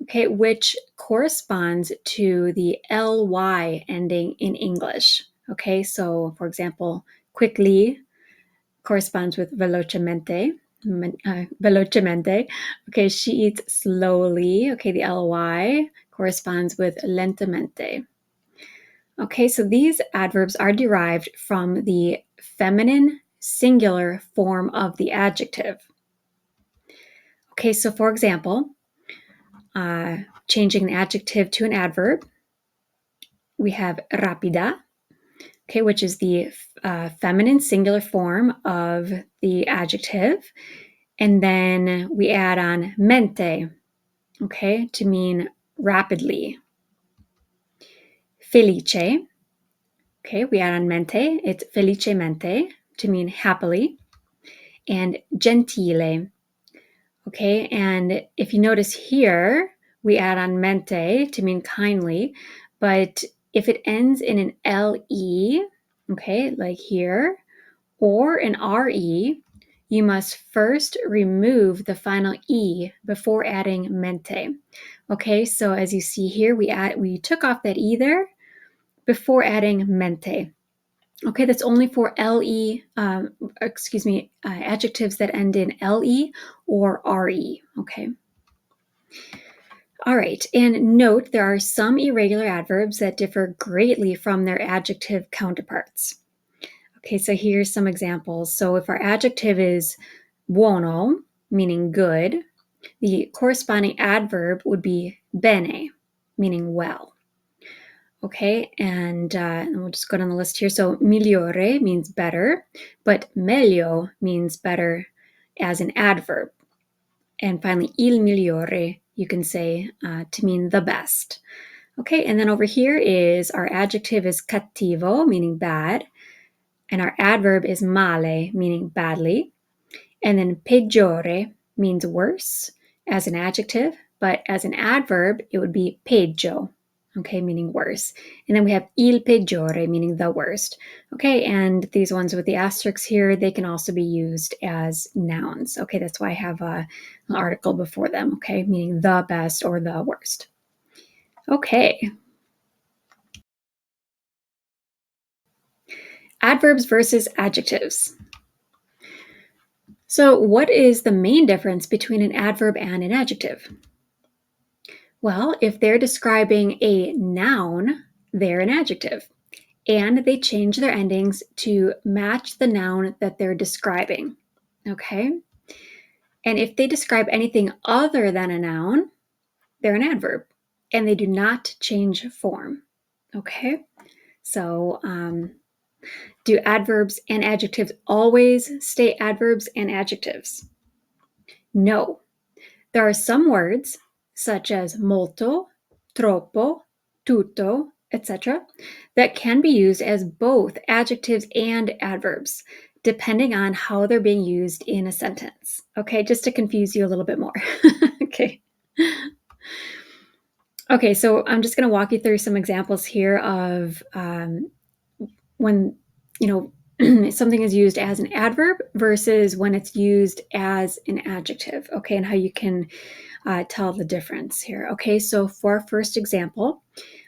okay, which corresponds to the ly ending in English, okay? So, for example, quickly corresponds with velocemente, velocemente, okay, she eats slowly, okay, the ly corresponds with lentamente. Okay, so these adverbs are derived from the feminine singular form of the adjective. Okay, so for example, changing an adjective to an adverb, we have rapida, okay, which is the feminine singular form of the adjective. And then we add on mente, okay, to mean rapidly. Felice, okay, we add on mente, it's felicemente to mean happily. And gentile, okay, and if you notice here, we add on mente to mean kindly, but if it ends in an le, okay, like here, or an re, you must first remove the final e before adding mente. Okay, so as you see here, we took off that e there before adding mente. Okay, that's only for adjectives that end in le or re. Okay. All right, and note there are some irregular adverbs that differ greatly from their adjective counterparts. Okay, so here's some examples. So if our adjective is buono, meaning good, the corresponding adverb would be bene, meaning well. Okay, and we'll just go down the list here. So migliore means better, but meglio means better as an adverb. And finally, il migliore, you can say to mean the best. Okay, and then over here is our adjective is cattivo, meaning bad, and our adverb is male, meaning badly. And then peggiore means worse as an adjective, but as an adverb, it would be peggio, okay, meaning worse. And then we have il peggiore, meaning the worst. Okay, and these ones with the asterisks here, they can also be used as nouns. Okay, that's why I have an article before them, okay, meaning the best or the worst. Okay. Adverbs versus adjectives. So what is the main difference between an adverb and an adjective? Well, if they're describing a noun, they're an adjective, and they change their endings to match the noun that they're describing, okay? And if they describe anything other than a noun, they're an adverb, and they do not change form, okay? So, do adverbs and adjectives always stay adverbs and adjectives? No. There are some words, such as molto, troppo, tutto, etc., that can be used as both adjectives and adverbs, depending on how they're being used in a sentence. Okay, just to confuse you a little bit more. Okay. Okay, so I'm just going to walk you through some examples here of when, something is used as an adverb versus when it's used as an adjective, okay, and how you can tell the difference here. Okay, so for our first example,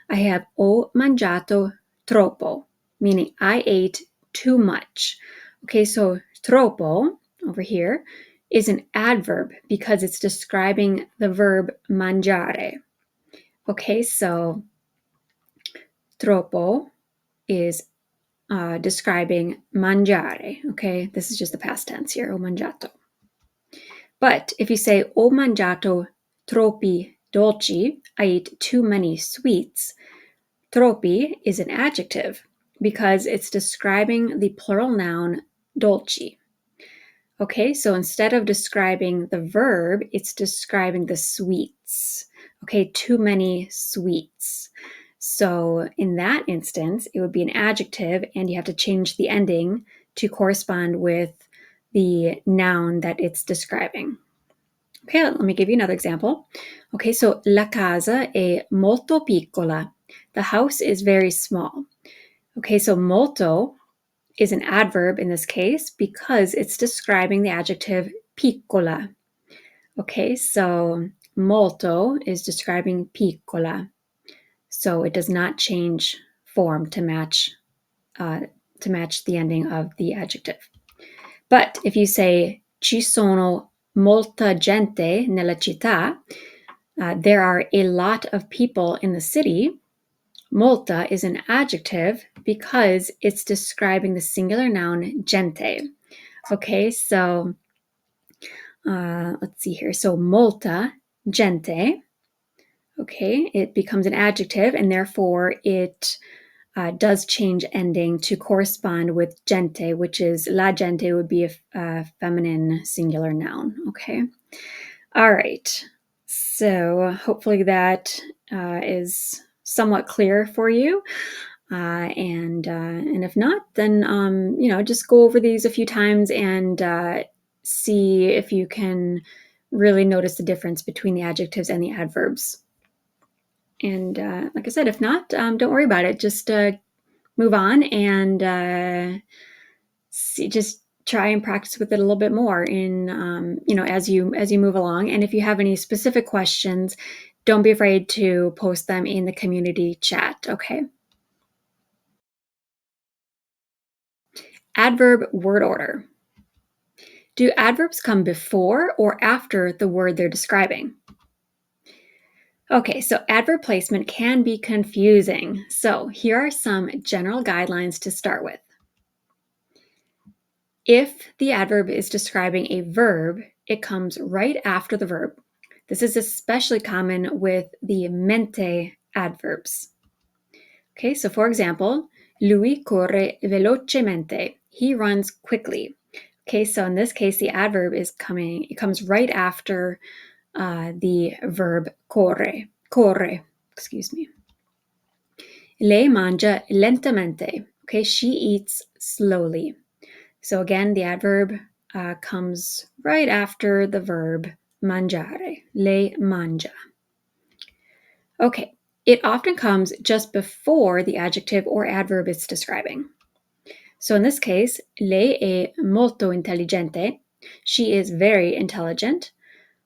I have ho mangiato troppo, meaning I ate too much. Okay, so troppo over here is an adverb because it's describing the verb mangiare. Okay, so troppo is describing mangiare. Okay, this is just the past tense here, ho mangiato. But if you say ho mangiato troppi dolci, I ate too many sweets, troppi is an adjective because it's describing the plural noun dolci. Okay, so instead of describing the verb, it's describing the sweets. Okay, too many sweets. So in that instance, it would be an adjective, and you have to change the ending to correspond with the noun that it's describing. Okay, let me give you another example. Okay, so la casa è molto piccola. The house is very small. Okay, so molto is an adverb in this case because it's describing the adjective piccola. Okay, so molto is describing piccola. So it does not change form to match the ending of the adjective. But if you say ci sono molta gente nella città, there are a lot of people in the city, molta is an adjective because it's describing the singular noun gente. Okay, so let's see here. So molta gente, okay, it becomes an adjective, and therefore it does change ending to correspond with gente, which is la gente would be a feminine singular noun. Okay. All right. So hopefully that is somewhat clear for you. And if not, then just go over these a few times and see if you can really notice the difference between the adjectives and the adverbs. And like I said, if not, don't worry about it. Just move on and just try and practice with it a little bit more in as you move along. And if you have any specific questions, don't be afraid to post them in the community chat. Okay. Adverb word order. Do adverbs come before or after the word they're describing? Okay, so adverb placement can be confusing. So here are some general guidelines to start with. If the adverb is describing a verb, it comes right after the verb. This is especially common with the mente adverbs. Okay, so for example, lui corre velocemente. He runs quickly. Okay, so in this case, the adverb it comes right after the verb corre. Corre, excuse me. Lei mangia lentamente. Okay, she eats slowly. So again, the adverb comes right after the verb mangiare. Lei mangia. Okay, it often comes just before the adjective or adverb it's describing. So in this case, lei è molto intelligente. She is very intelligent.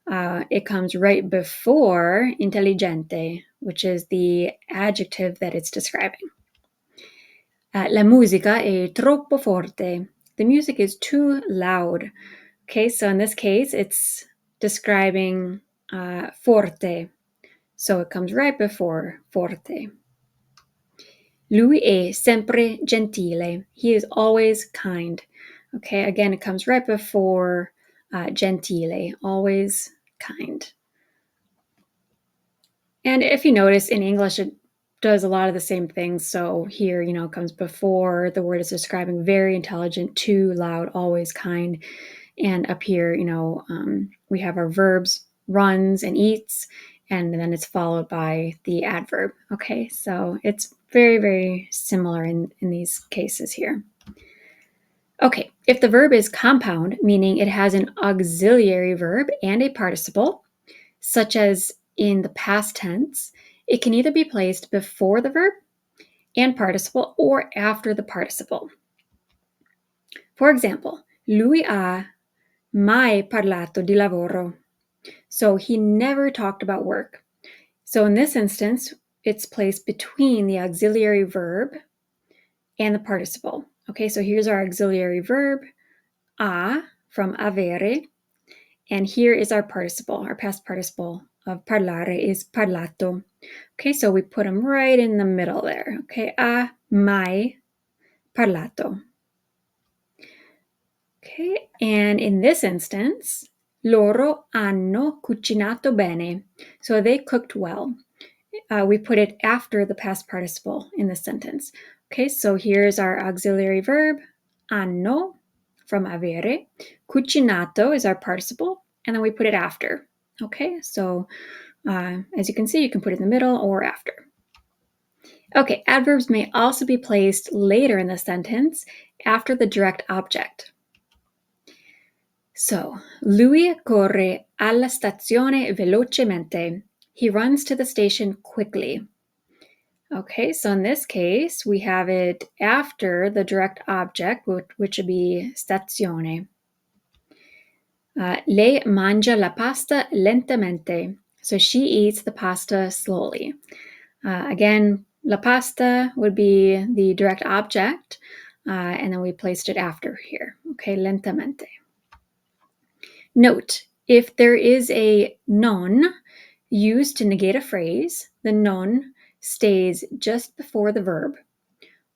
It comes right before intelligente, which is the adjective that it's describing. La musica è troppo forte. The music is too loud. Okay, so in this case, it's describing forte. So it comes right before forte. Lui è sempre gentile. He is always kind. Okay, again, it comes right before gentile, always kind. And if you notice, in English, it does a lot of the same things. So here, it comes before the word is describing very intelligent, too loud, always kind. And up here, we have our verbs, runs and eats, and then it's followed by the adverb. Okay, so it's very, very similar in these cases here. Okay, if the verb is compound, meaning it has an auxiliary verb and a participle, such as in the past tense, it can either be placed before the verb and participle or after the participle. For example, lui ha mai parlato di lavoro. So he never talked about work. So in this instance, it's placed between the auxiliary verb and the participle. Okay, so here's our auxiliary verb, a, from avere, and here is our participle. Our past participle of parlare is parlato. Okay, so we put them right in the middle there. Okay, ha mai parlato. Okay, and in this instance, loro hanno cucinato bene. So they cooked well. We put it after the past participle in this sentence. Okay, so here's our auxiliary verb, hanno, from avere. Cucinato is our participle, and then we put it after. Okay, so as you can see, you can put it in the middle or after. Okay, adverbs may also be placed later in the sentence after the direct object. So, lui corre alla stazione velocemente. He runs to the station quickly. Okay, so in this case, we have it after the direct object, which would be stazione. Lei mangia la pasta lentamente. So she eats the pasta slowly. Again, la pasta would be the direct object, and then we placed it after here. Okay, lentamente. Note, if there is a non used to negate a phrase, the non stays just before the verb.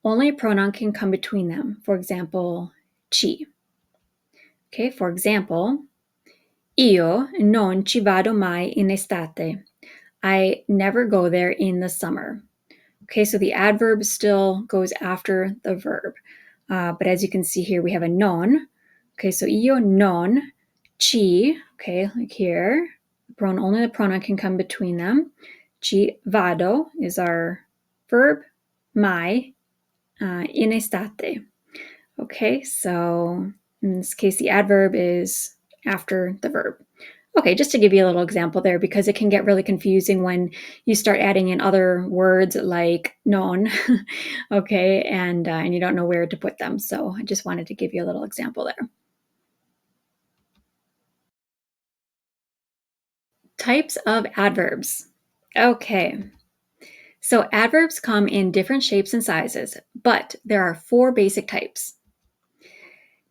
Only a pronoun can come between them. For example, ci. Okay, for example, io non ci vado mai in estate. I never go there in the summer. Okay, so the adverb still goes after the verb. But as you can see here, we have a non. Okay, so io non ci, okay, like here, only the pronoun can come between them. Ci vado is our verb, mai in estate. Okay, so in this case, the adverb is after the verb. Okay, just to give you a little example there, because it can get really confusing when you start adding in other words like non, okay, and you don't know where to put them. So I just wanted to give you a little example there. Types of adverbs. Okay, so adverbs come in different shapes and sizes, but there are 4 basic types.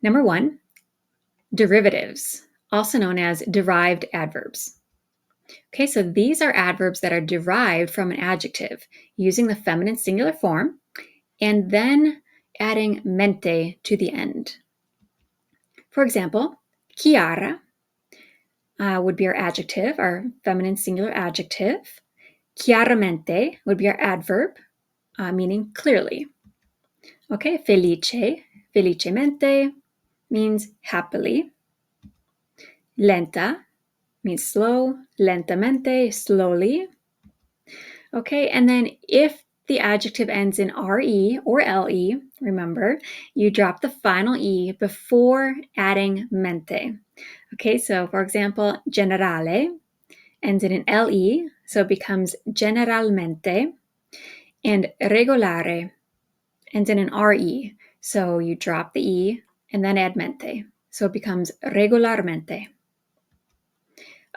Number 1, derivatives, also known as derived adverbs. Okay, so these are adverbs that are derived from an adjective using the feminine singular form and then adding mente to the end. For example, chiara would be our adjective, our feminine singular adjective. Chiaramente would be our adverb, meaning clearly. Okay, felice, felicemente means happily. Lenta means slow, lentamente, slowly. Okay, and then if the adjective ends in re or le, remember, you drop the final e before adding mente. Okay, so for example, generale ends in an le, so it becomes generalmente, and regolare ends in an re, so you drop the e and then add mente, so it becomes regolarmente.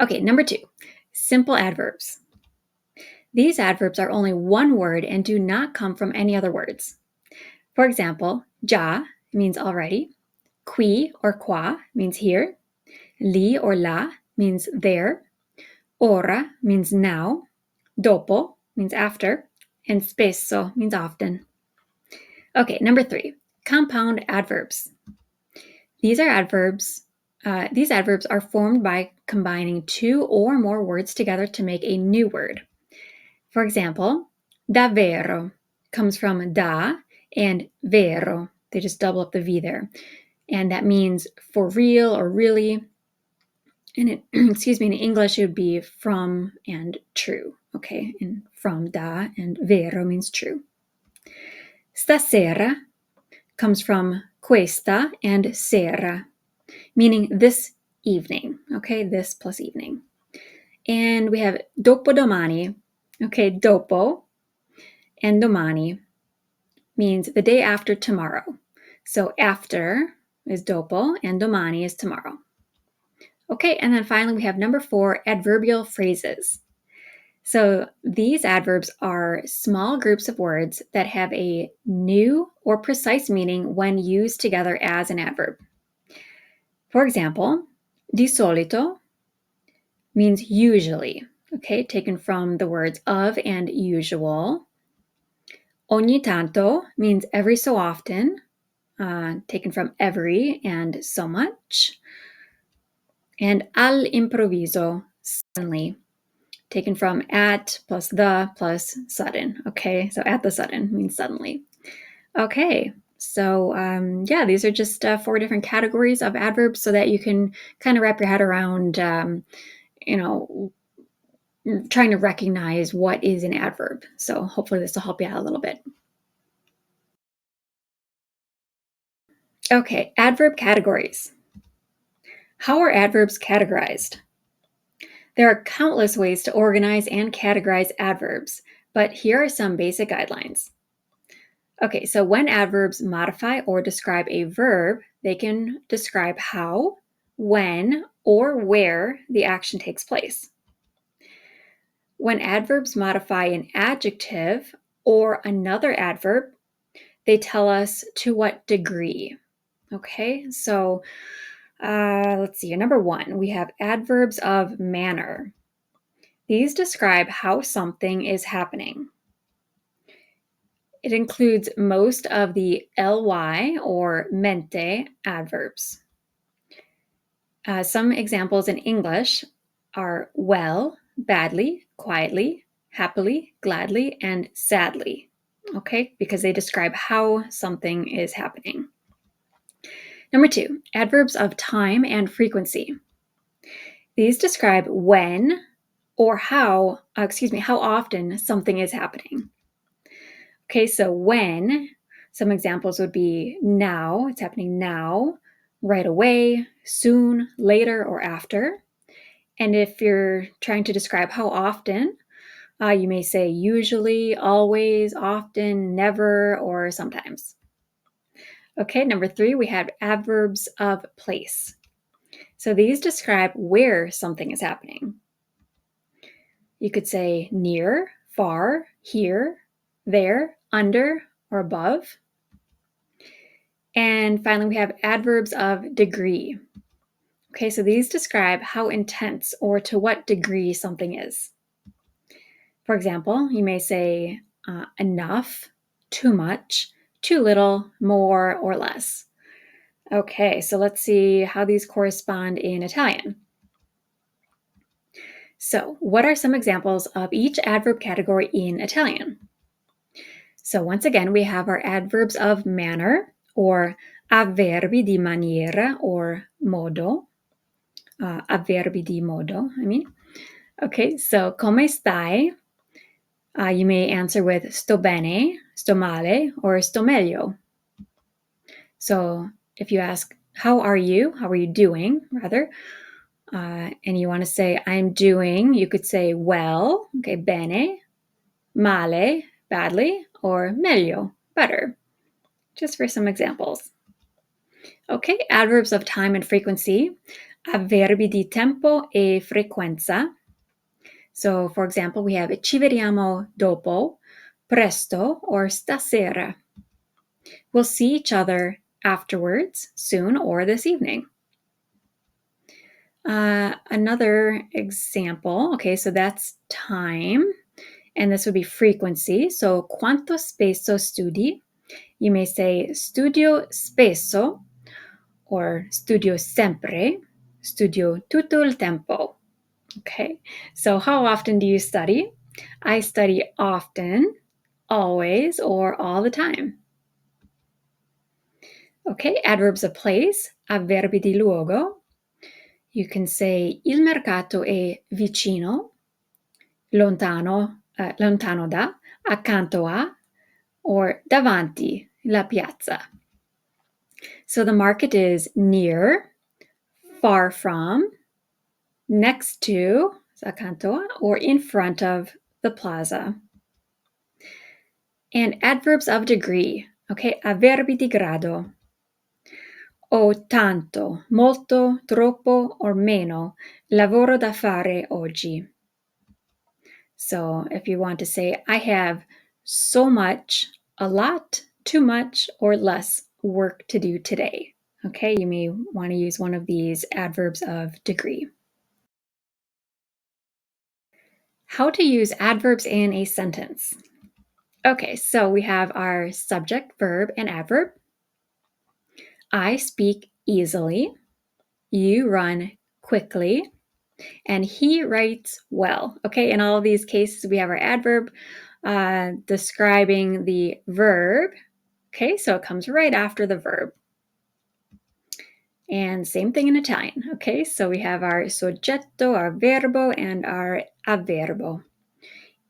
Okay, number 2, simple adverbs. These adverbs are only one word and do not come from any other words. For example, già means already, qui or qua means here, li or la means there, ora means now, dopo means after, and spesso means often. Okay, number 3, compound adverbs. These adverbs are formed by combining 2 or more words together to make a new word. For example, davvero comes from da and vero. They just double up the V there. And that means for real or really. And in English, it would be from and true. Okay, and from da and vero means true. Stasera comes from questa and sera, meaning this evening. Okay, this plus evening. And we have dopodomani. Okay, dopo and domani means the day after tomorrow. So after is dopo and domani is tomorrow. Okay, and then finally we have number 4, adverbial phrases. So these adverbs are small groups of words that have a new or precise meaning when used together as an adverb. For example, di solito means usually, okay, taken from the words of and usual. Ogni tanto means every so often, taken from every and so much. And all'improvviso, suddenly, taken from at plus the plus sudden. Okay, so at the sudden means suddenly. Okay, so yeah, these are just 4 different categories of adverbs so that you can kind of wrap your head around, you know, trying to recognize what is an adverb. So hopefully this will help you out a little bit. Okay, adverb categories. How are adverbs categorized? There are countless ways to organize and categorize adverbs, but here are some basic guidelines. Okay, so when adverbs modify or describe a verb, they can describe how, when, or where the action takes place. When adverbs modify an adjective or another adverb, they tell us to what degree. Okay, so let's see. Number 1, we have adverbs of manner. These describe how something is happening. It includes most of the ly or mente adverbs. Some examples in English are well, badly, quietly, happily, gladly, and sadly. Okay, because they describe how something is happening. Number 2, adverbs of time and frequency. These describe when or how often something is happening. Okay, so when, some examples would be now, it's happening now, right away, soon, later, or after. And if you're trying to describe how often, you may say usually, always, often, never, or sometimes. Okay, number 3, we have adverbs of place. So these describe where something is happening. You could say near, far, here, there, under, or above. And finally, we have adverbs of degree. Okay, so these describe how intense or to what degree something is. For example, you may say enough, too much, too little, more, or less. Okay, so let's see how these correspond in Italian. So, what are some examples of each adverb category in Italian? So, once again, we have our adverbs of manner, or avverbi di maniera or modo. Avverbi di modo, I mean. Okay, so come stai? You may answer with sto bene, sto male, or sto meglio. So if you ask, how are you doing, rather, and you want to say, I'm doing, you could say well, okay, bene, male, badly, or meglio, better, just for some examples. Okay, adverbs of time and frequency, avverbi di tempo e frequenza. So, for example, we have ci vediamo dopo, presto, or stasera. We'll see each other afterwards, soon, or this evening. Another example, okay, so that's time, and this would be frequency. So, quanto spesso studi? You may say studio spesso, or studio sempre, studio tutto il tempo. Okay, so how often do you study? I study often, always, or all the time. Okay, adverbs of place, avverbi di luogo. You can say il mercato è vicino, lontano, lontano da, accanto a, or davanti, la piazza. So the market is near, far from, next to, accanto a, or in front of the plaza. And adverbs of degree, okay, avverbi di grado. Ho tanto, molto, troppo, or meno lavoro da fare oggi. So if you want to say, I have so much, a lot, too much, or less work to do today. Okay, you may want to use one of these adverbs of degree. How to use adverbs in a sentence. Okay, so we have our subject, verb, and adverb. I speak easily. You run quickly. And he writes well. Okay, in all of these cases, we have our adverb describing the verb. Okay, so it comes right after the verb. And same thing in Italian. Okay, so we have our soggetto, our verbo, and our avverbo.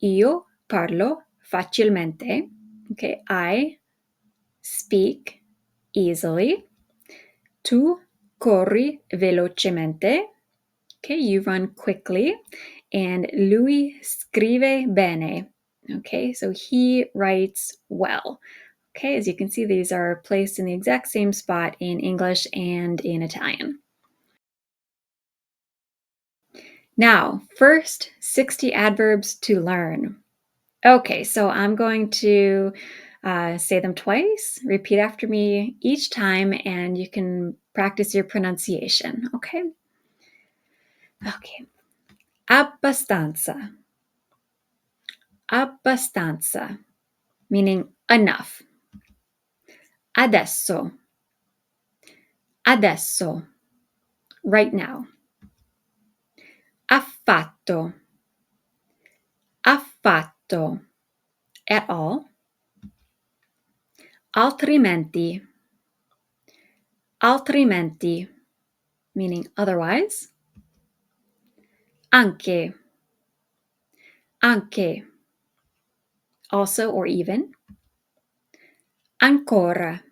Io parlo facilmente. Okay, I speak easily. Tu corri velocemente. Okay, you run quickly. And lui scrive bene. Okay, so he writes well. Okay, as you can see, these are placed in the exact same spot in English and in Italian. Now, first 60 adverbs to learn. Okay, so I'm going to say them twice, repeat after me each time, and you can practice your pronunciation, okay? Okay. Abbastanza. Abbastanza, meaning enough. Adesso. Adesso, right now. Affatto. Affatto, at all. Altrimenti. Altrimenti, meaning otherwise. Anche. Anche, also or even. Ancora.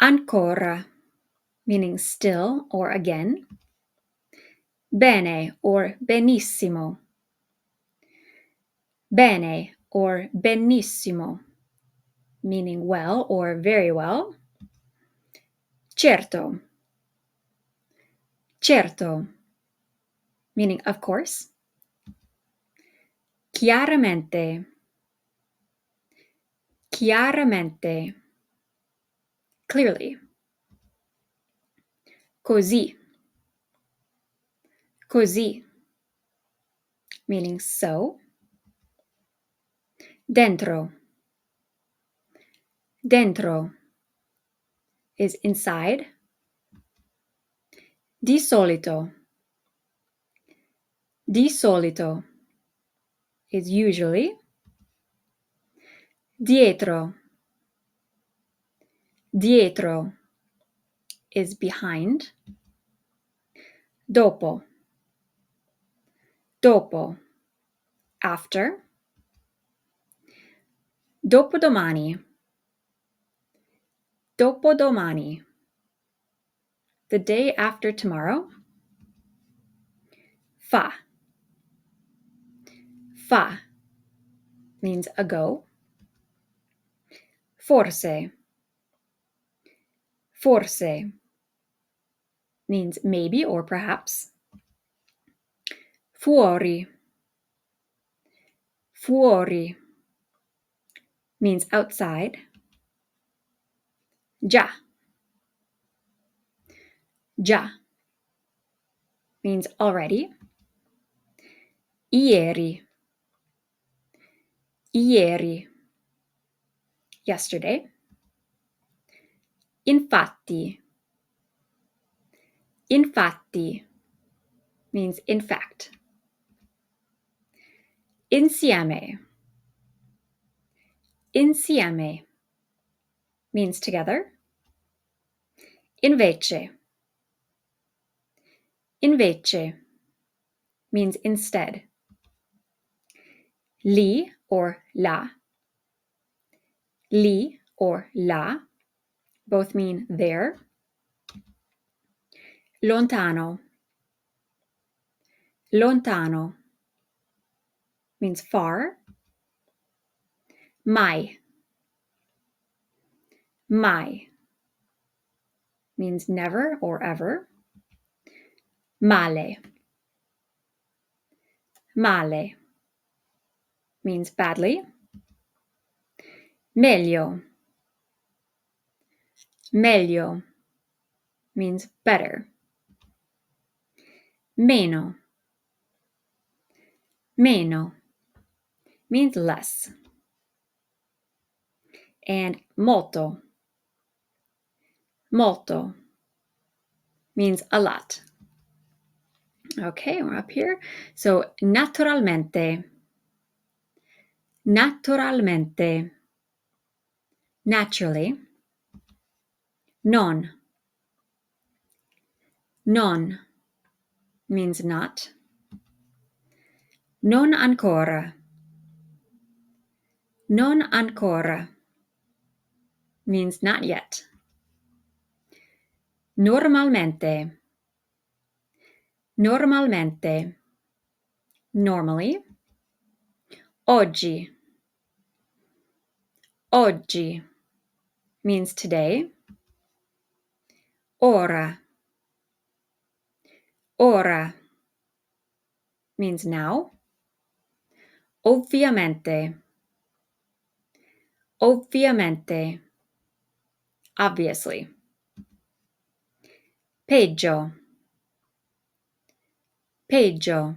Ancora, meaning still or again. Bene or benissimo. Bene or benissimo, meaning well or very well. Certo. Certo, meaning of course. Chiaramente. Chiaramente, clearly. Così. Così, meaning so. Dentro. Dentro is inside. Di solito. Di solito is usually. Dietro. Dietro is behind. Dopo. Dopo, after. Dopodomani. Dopodomani, the day after tomorrow. Fa. Fa means ago. Forse. Forse means maybe or perhaps. Fuori. Fuori means outside. Già. Già means already. Ieri. Ieri, yesterday. Infatti. Infatti means in fact. Insieme. Insieme means together. Invece. Invece means instead. Lì or là. Lì or là both mean there. Lontano. Lontano means far. Mai. Mai means never or ever. Male. Male means badly. Meglio. Meglio means better. Meno. Meno means less. And molto. Molto means a lot. Okay, we're up here. So naturalmente. Naturalmente. Naturally. Non. Non means not. Non ancora. Non ancora means not yet. Normalmente. Normalmente. Normally. Oggi. Oggi means today. Ora. Ora means now. Ovviamente. Ovviamente. Obviously. Peggio. Peggio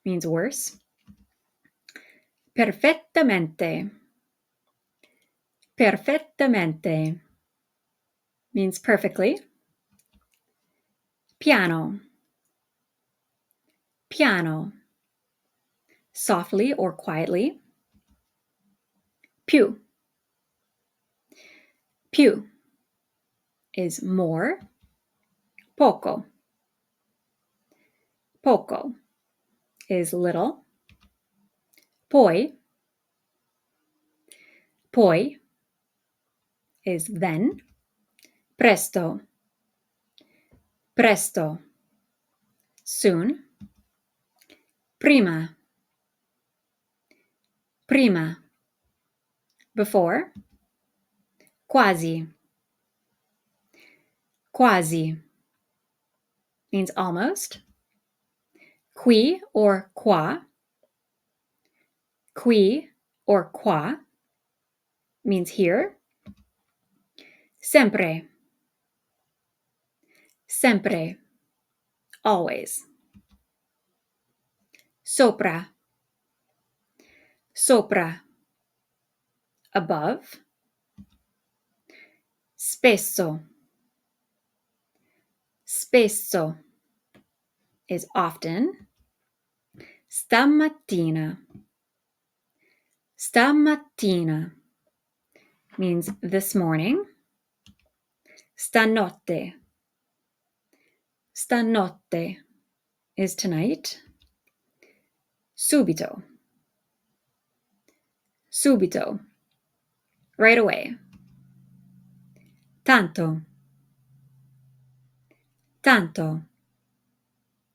means worse. Perfettamente. Perfettamente means perfectly. Piano. Piano. Softly or quietly. Più. Più is more. Poco. Poco is little. Poi. Poi is then. Presto. Presto. Soon. Prima. Prima. Before. Quasi. Quasi means almost. Qui or qua. Qui or qua means here. Sempre. Sempre. Always. Sopra. Sopra. Above. Spesso. Spesso is often. Stamattina. Stamattina means this morning. Stanotte. Stanotte is tonight. Subito. Subito. Right away. Tanto. Tanto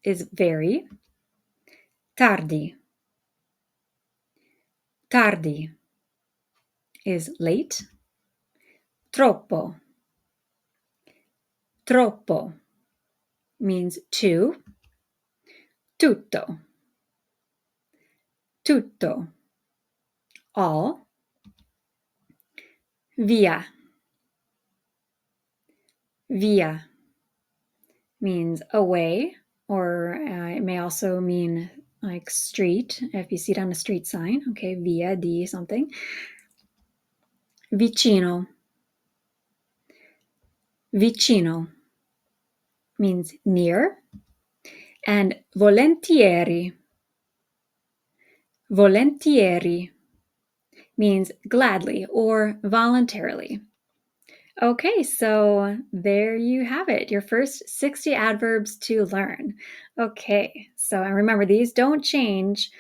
is very. Tardi. Tardi is late. Troppo. Troppo means too. Tutto. Tutto. All. Via. Via means away, or it may also mean like street, if you see it on a street sign. Okay, via di something. Vicino. Vicino means near. And volentieri. Volentieri means gladly or voluntarily. Okay, so there you have it, your first 60 adverbs to learn. Okay, so and remember, these don't change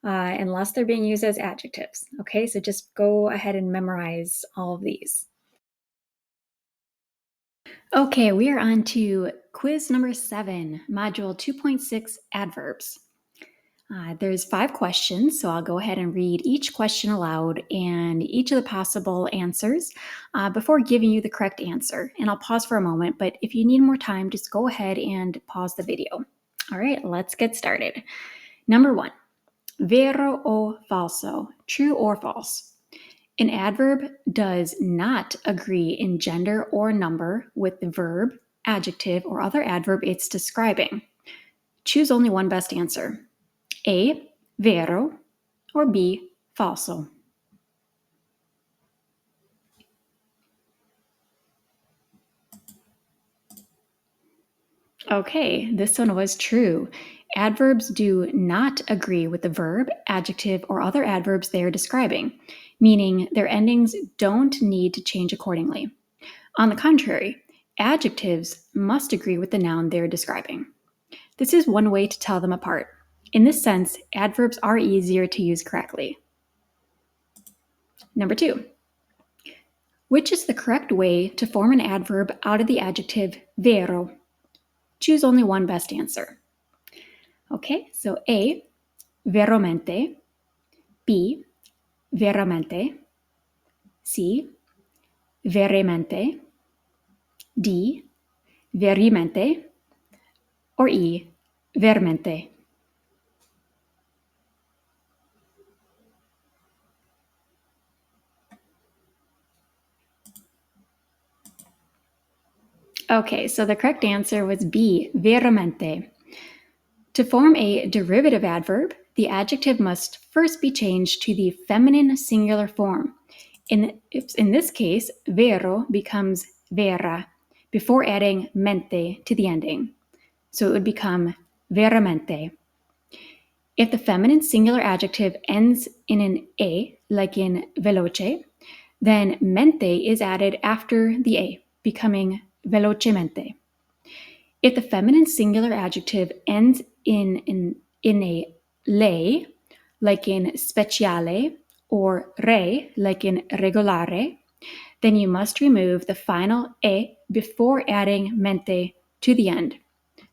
unless they're being used as adjectives. Okay, so just go ahead and memorize all of these. Okay, we are on to quiz number 7, module 2.6, adverbs. There's 5 questions, so I'll go ahead and read each question aloud and each of the possible answers before giving you the correct answer. And I'll pause for a moment, but if you need more time, just go ahead and pause the video. All right, let's get started. Number 1, vero o falso, true or false. An adverb does not agree in gender or number with the verb, adjective, or other adverb it's describing. Choose only one best answer. A, vero, or B, falso. Okay, this one was true. Adverbs do not agree with the verb, adjective, or other adverbs they are describing, meaning their endings don't need to change accordingly. On the contrary, adjectives must agree with the noun they're describing. This is one way to tell them apart. In this sense, adverbs are easier to use correctly. Number 2. Which is the correct way to form an adverb out of the adjective vero? Choose only one best answer. Okay, so A, veramente, B, veramente, C, veremente, D, verimente, or E, vermente. Okay, so the correct answer was B, veramente. To form a derivative adverb, the adjective must first be changed to the feminine singular form. In this case, vero becomes vera before adding mente to the ending. So it would become veramente. If the feminine singular adjective ends in an a, like in veloce, then mente is added after the a, becoming velocemente. If the feminine singular adjective ends in a le, like in speciale, or re, like in regolare, then you must remove the final e before adding mente to the end.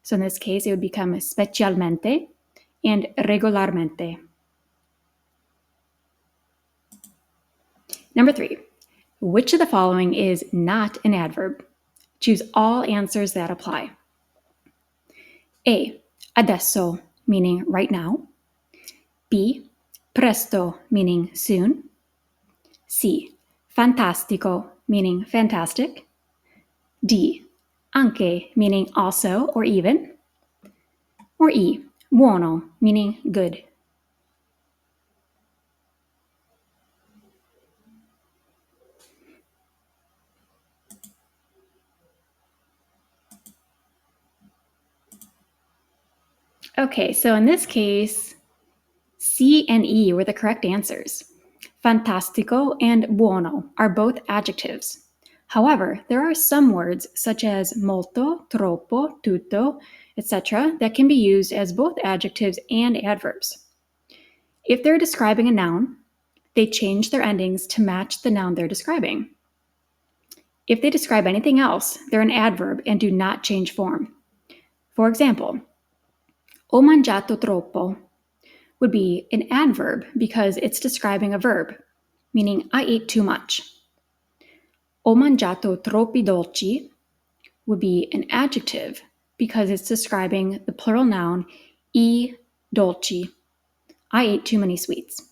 So in this case, it would become specialmente and regolarmente. Number 3, which of the following is not an adverb? Choose all answers that apply. A, adesso, meaning right now. B, presto, meaning soon. C, fantastico, meaning fantastic. D, anche, meaning also or even. Or E, buono, meaning good. Okay, so in this case, C and E were the correct answers. Fantastico and buono are both adjectives. However, there are some words, such as molto, troppo, tutto, etc., that can be used as both adjectives and adverbs. If they're describing a noun, they change their endings to match the noun they're describing. If they describe anything else, they're an adverb and do not change form. For example, ho mangiato troppo would be an adverb because it's describing a verb, meaning I ate too much. Ho mangiato troppi dolci would be an adjective because it's describing the plural noun I dolci. I ate too many sweets.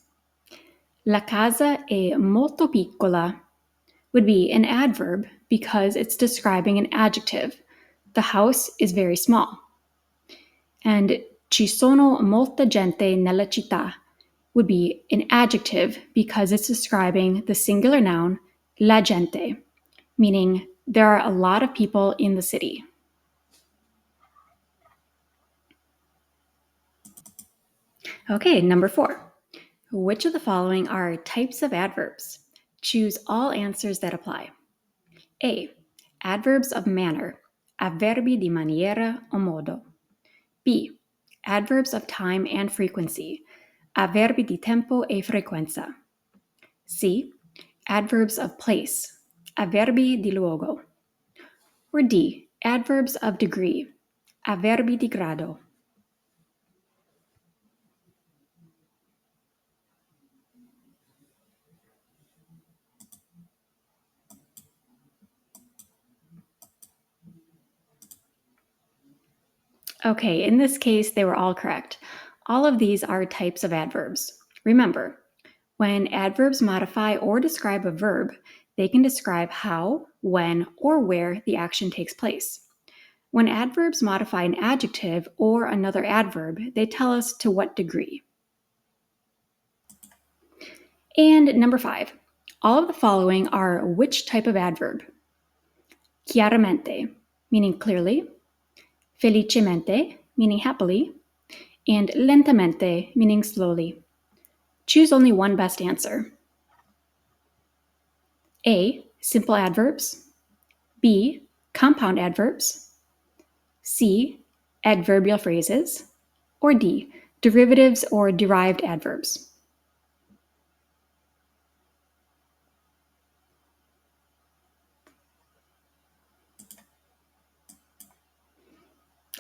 La casa è molto piccola would be an adverb because it's describing an adjective. The house is very small. And ci sono molta gente nella città would be an adjective because it's describing the singular noun la gente, meaning there are a lot of people in the city. Okay, number 4. Which of the following are types of adverbs? Choose all answers that apply. A, adverbs of manner, avverbi di maniera o modo. B, adverbs of time and frequency, avverbi di tempo e frequenza. C, adverbs of place, avverbi di luogo. Or D, adverbs of degree, avverbi di grado. Okay, in this case, they were all correct. All of these are types of adverbs. Remember, when adverbs modify or describe a verb, they can describe how, when, or where the action takes place. When adverbs modify an adjective or another adverb, they tell us to what degree. And number 5, all of the following are which type of adverb? Chiaramente, meaning clearly, felicemente, meaning happily, and lentamente, meaning slowly. Choose only one best answer. A. Simple adverbs. B. Compound adverbs. C. Adverbial phrases. Or D. Derivatives or derived adverbs.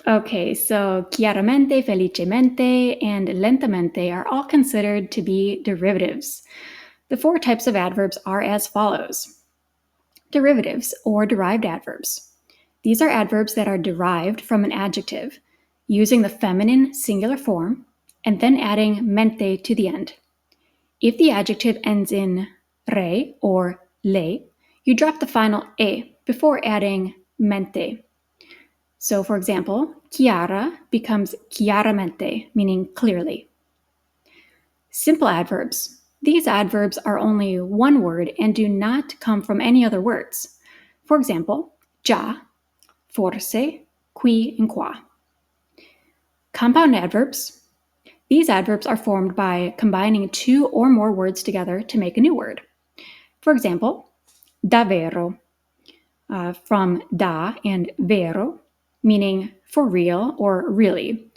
Okay, so chiaramente, felicemente, and lentamente are all considered to be derivatives. The 4 types of adverbs are as follows. Derivatives, or derived adverbs. These are adverbs that are derived from an adjective, using the feminine singular form, and then adding mente to the end. If the adjective ends in re or le, you drop the final e before adding mente. So, for example, chiara becomes chiaramente, meaning clearly. Simple adverbs. These adverbs are only one word and do not come from any other words. For example, già, forse, qui, and qua. Compound adverbs. These adverbs are formed by combining 2 or more words together to make a new word. For example, davvero, from da and vero, meaning for real or really,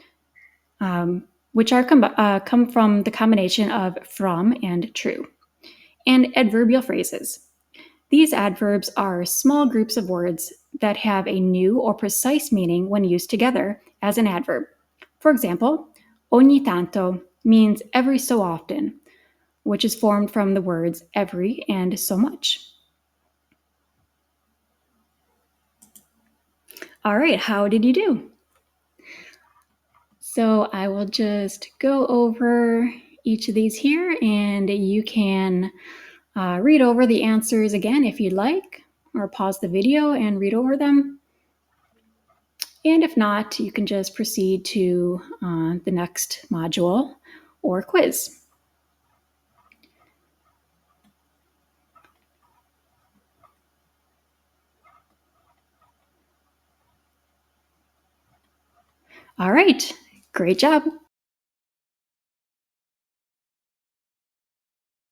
which are come from the combination of from and true. And adverbial phrases. These adverbs are small groups of words that have a new or precise meaning when used together as an adverb. For example, ogni tanto means every so often, which is formed from the words every and so much. All right, how did you do? So I will just go over each of these here, and you can read over the answers again if you'd like, or pause the video and read over them. And if not, you can just proceed to the next module or quiz. All right, great job.